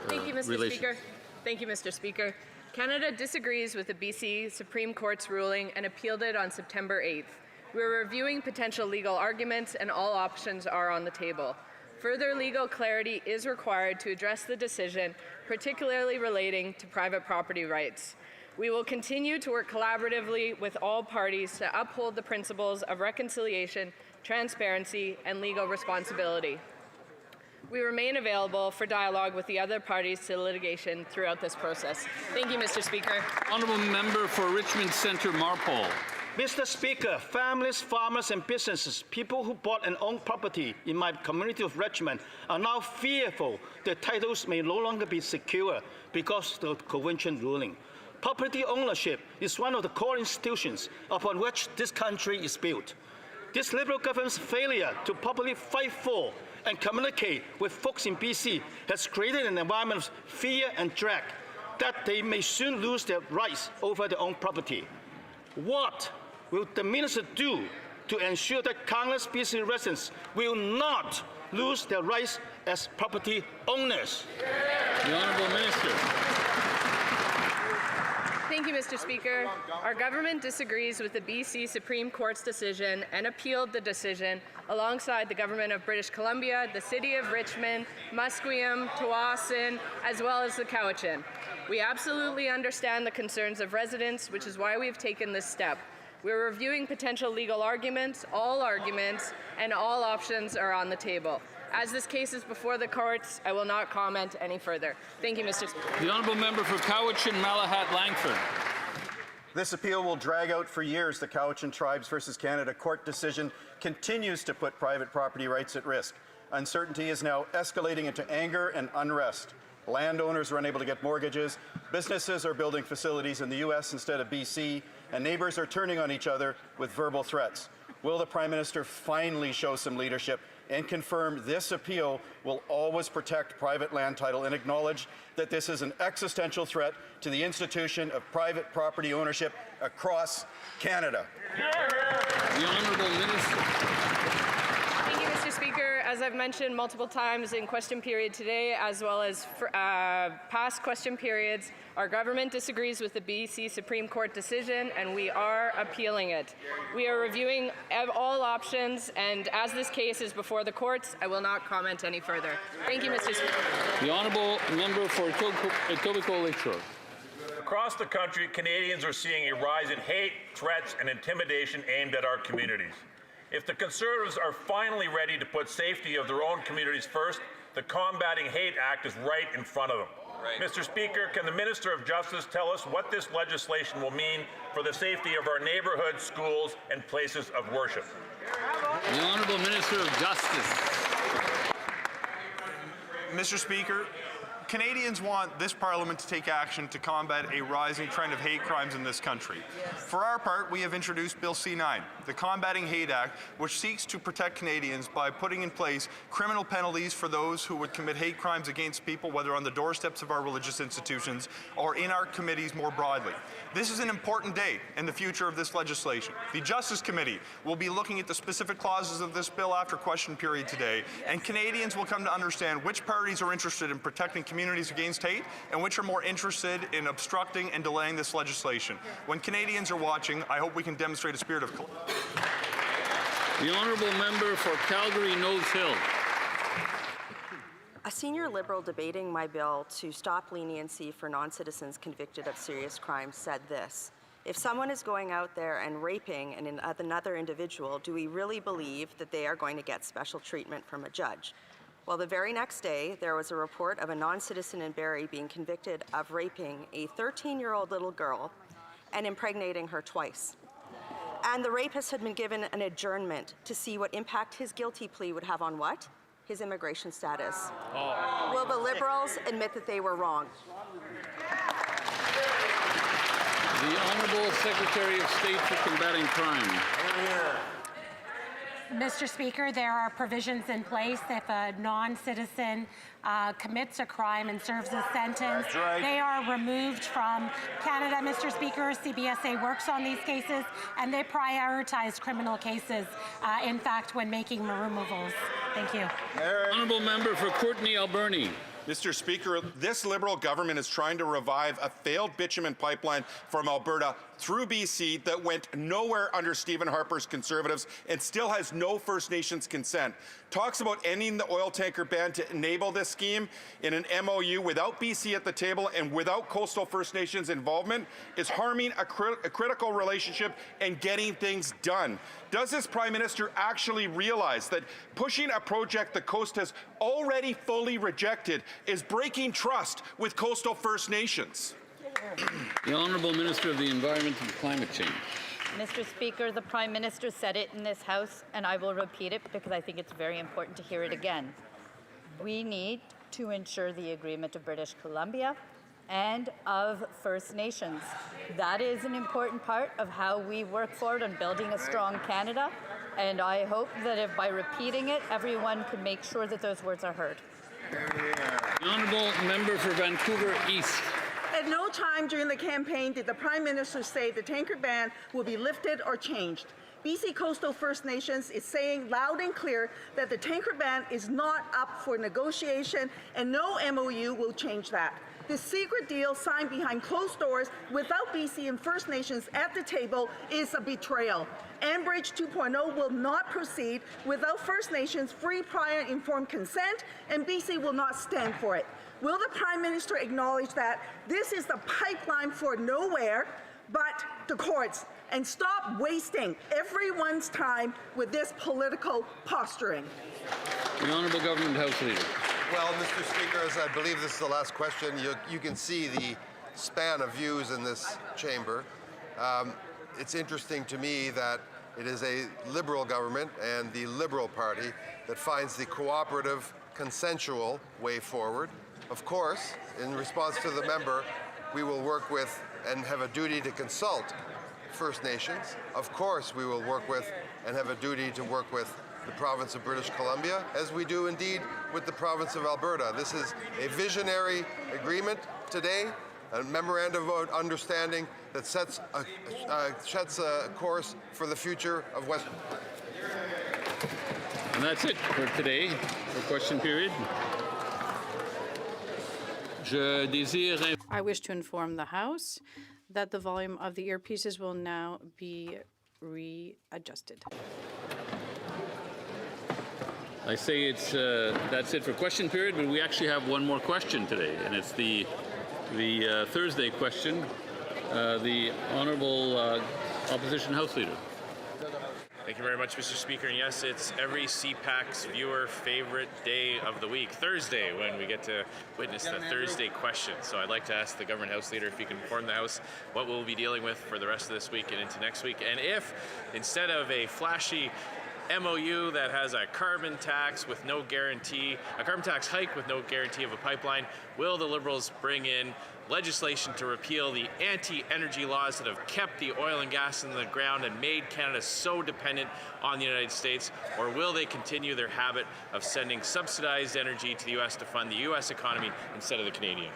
Thank you, Mr. Relations. Speaker. Thank you, Mr. Speaker. Canada disagrees with the BC Supreme Court's ruling and appealed it on September 8th. We're reviewing potential legal arguments and all options are on the table. Further legal clarity is required to address the decision, particularly relating to private property rights. We will continue to work collaboratively with all parties to uphold the principles of reconciliation, transparency, and legal responsibility. We remain available for dialogue with the other parties to litigation throughout this process. Thank you, Mr. Speaker. Honourable Member for Richmond Centre, Marpole. Mr. Speaker, families, farmers, and businesses, people who bought and own property in my community of Richmond, are now fearful their titles may no longer be secure because of the Cowichan ruling. Property ownership is one of the core institutions upon which this country is built. This Liberal government's failure to properly fight for and communicate with folks in BC has created an environment of fear and dread that they may soon lose their rights over their own property. What will the Minister do to ensure that countless BC residents will not lose their rights as property owners? The Honourable Minister. Thank you, Mr. Speaker. Our government disagrees with the BC Supreme Court's decision and appealed the decision alongside the Government of British Columbia, the City of Richmond, Musqueam, Tsawwassen, as well as the Cowichan. We absolutely understand the concerns of residents, which is why we've taken this step. We're reviewing potential legal arguments, and all options are on the table. As this case is before the courts, I will not comment any further. Thank you, Mr. Speaker. The Honourable Member for Cowichan, Malahat, Langford. this appeal will drag out for years. The Cowichan Tribes versus Canada court decision continues to put private property rights at risk. Uncertainty is now escalating into anger and unrest. Landowners are unable to get mortgages, businesses are building facilities in the US instead of BC, and neighbours are turning on each other with verbal threats. Will the Prime Minister finally show some leadership and confirm this appeal will always protect private land title and acknowledge that this is an existential threat to the institution of private property ownership across Canada? The Honourable Minister. Thank you, Mr. Speaker. As I've mentioned multiple times in question period today, as well as past question periods, our government disagrees with the BC Supreme Court decision, and we are appealing it. We are reviewing all options, and as this case is before the courts, I will not comment any further. Thank you, Mr. Speaker. The Honourable Member for Etobicoke Lakeshore. Across the country, Canadians are seeing a rise in hate, threats, and intimidation aimed at our communities. If the Conservatives are finally ready to put safety of their own communities first, the Combating Hate Act is right in front of them. Mr. Speaker, can the Minister of Justice tell us what this legislation will mean for the safety of our neighbourhoods, schools, and places of worship? The Honourable Minister of Justice. Mr. Speaker, Canadians want this Parliament to take action to combat a rising trend of hate crimes in this country. For our part, we have introduced Bill C-9, the Combating Hate Act, which seeks to protect Canadians by putting in place criminal penalties for those who would commit hate crimes against people, whether on the doorsteps of our religious institutions or in our committees more broadly. This is an important day in the future of this legislation. The Justice Committee will be looking at the specific clauses of this bill after question period today, and Canadians will come to understand which parties are interested in protecting communities against hate and which are more interested in obstructing and delaying this legislation. When Canadians are watching, I hope we can demonstrate a spirit of The Honourable Member for Calgary Nose Hill. A senior Liberal debating my bill to stop leniency for non-citizens convicted of serious crimes said this: if someone is going out there and raping another individual, do we really believe that they are going to get special treatment from a judge? Well, the very next day, there was a report of a non-citizen in Barrie being convicted of raping a 13-year-old little girl and impregnating her twice. And the rapist had been given an adjournment to see what impact his guilty plea would have on what? His immigration status. Oh. Will the Liberals admit that they were wrong? The Honourable Secretary of State for Combating Crime. Mr. Speaker, there are provisions in place if a non-citizen commits a crime and serves a sentence. They are removed from Canada, Mr. Speaker. CBSA works on these cases, and they prioritize criminal cases, in fact, when making removals. Thank you. Honourable Member for Courtenay Alberni. Mr. Speaker, this Liberal government is trying to revive a failed bitumen pipeline from Alberta through BC that went nowhere under Stephen Harper's Conservatives and still has no First Nations consent. Talks about ending the oil tanker ban to enable this scheme in an MOU without BC at the table and without coastal First Nations involvement is harming a critical relationship and getting things done. Does this Prime Minister actually realize that pushing a project the coast has already fully rejected is breaking trust with coastal First Nations? The Honourable Minister of the Environment and Climate Change. Mr. Speaker, the Prime Minister said it in this House, and I will repeat it because I think it's very important to hear it again. We need to ensure the agreement of British Columbia and of First Nations. That is an important part of how we work forward on building a strong Canada, and I hope that if by repeating it, everyone can make sure that those words are heard. The Honourable Member for Vancouver East. At no time during the campaign did the Prime Minister say the tanker ban will be lifted or changed. BC Coastal First Nations is saying loud and clear that the tanker ban is not up for negotiation and no MOU will change that. This secret deal signed behind closed doors without BC and First Nations at the table is a betrayal. Enbridge 2.0 will not proceed without First Nations free, prior, informed consent, and BC will not stand for it. Will the Prime Minister acknowledge that this is the pipeline for nowhere but the courts, and stop wasting everyone's time with this political posturing? The Honourable Government House Leader. Well, Mr. Speaker, as I believe this is the last question, you can see the span of views in this chamber. It's interesting to me that it is a Liberal government and the Liberal Party that finds the cooperative, consensual way forward. Of course, in response to the member, we will work with and have a duty to consult First Nations. Of course, we will work with and have a duty to work with the province of British Columbia, as we do indeed with the province of Alberta. This is a visionary agreement today, a memorandum of understanding that sets a course for the future of Western. And that's it for today, for question period. I wish to inform the House that the volume of the earpieces will now be readjusted. I say that's it for question period, but we actually have one more question today, and it's the Thursday question. The Honourable Opposition House Leader. Thank you very much, Mr. Speaker. And yes, it's every CPAC's viewer favorite day of the week, Thursday, when we get to witness the Thursday question. So I'd like to ask the Government House Leader if he can inform the House what we'll be dealing with for the rest of this week and into next week. And if, instead of a flashy MOU that has a carbon tax with no guarantee, a carbon tax hike with no guarantee of a pipeline, will the Liberals bring in legislation to repeal the anti-energy laws that have kept the oil and gas in the ground and made Canada so dependent on the United States? Or will they continue their habit of sending subsidized energy to the U.S. to fund the U.S. economy instead of the Canadian?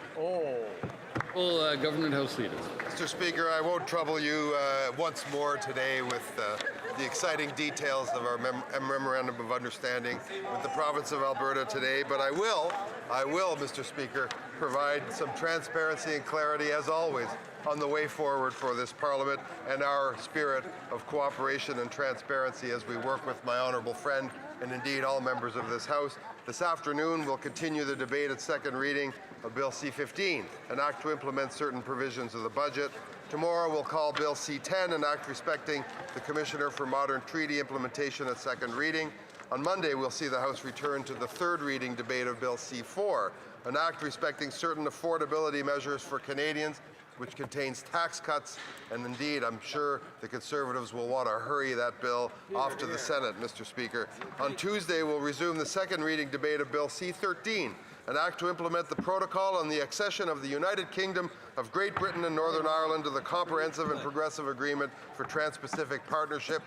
Well, Government House Leader. Mr. Speaker, I won't trouble you once more today with the exciting details of our memorandum of understanding with the province of Alberta today, but I will, Mr. Speaker, provide some transparency and clarity, as always, on the way forward for this Parliament and our spirit of cooperation and transparency as we work with my honourable friend and indeed all members of this House. This afternoon, we'll continue the debate at second reading of Bill C-15, an act to implement certain provisions of the budget. Tomorrow, we'll call Bill C-10, an act respecting the Commissioner for Modern Treaty Implementation at second reading. On Monday, we'll see the House return to the third reading debate of Bill C-4, an act respecting certain affordability measures for Canadians, which contains tax cuts, and indeed, I'm sure the Conservatives will want to hurry that bill off to the Senate, Mr. Speaker. On Tuesday, we'll resume the second reading debate of Bill C-13, an act to implement the protocol on the accession of the United Kingdom of Great Britain and Northern Ireland to the Comprehensive and Progressive Agreement for Trans-Pacific Partnership.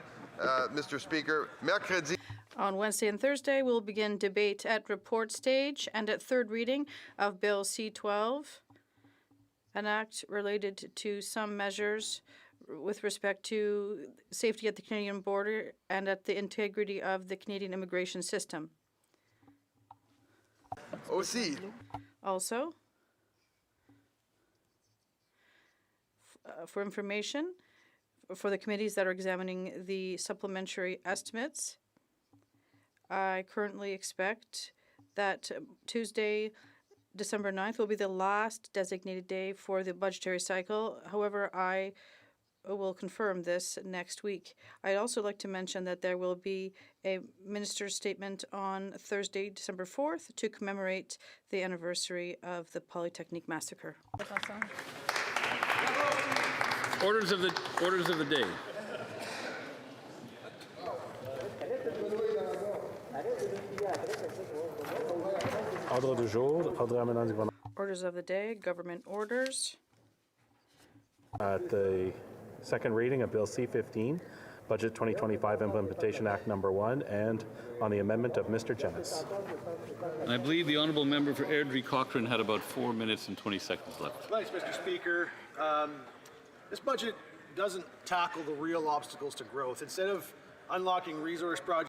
Mr. Speaker, mercredi. On Wednesday and Thursday, we'll begin debate at report stage and at third reading of Bill C-12, an act related to some measures with respect to safety at the Canadian border and at the integrity of the Canadian immigration system. Also, for information, for the committees that are examining the supplementary estimates, I currently expect that Tuesday, December 9th will be the last designated day for the budgetary cycle. However, I will confirm this next week. I'd also like to mention that there will be a minister's statement on Thursday, December 4th to commemorate the anniversary of the Polytechnique massacre. Orders of the day. Orders of the day, government orders. At the second reading of Bill C-15, Budget 2025 Implementation Act Number 1, and on the amendment of Mr. Jennis. And I believe the honourable member for Airdrie Cochrane had about 4 minutes and 20 seconds left. Thanks, Mr. Speaker. This budget doesn't tackle the real obstacles to growth. Instead of unlocking resource projects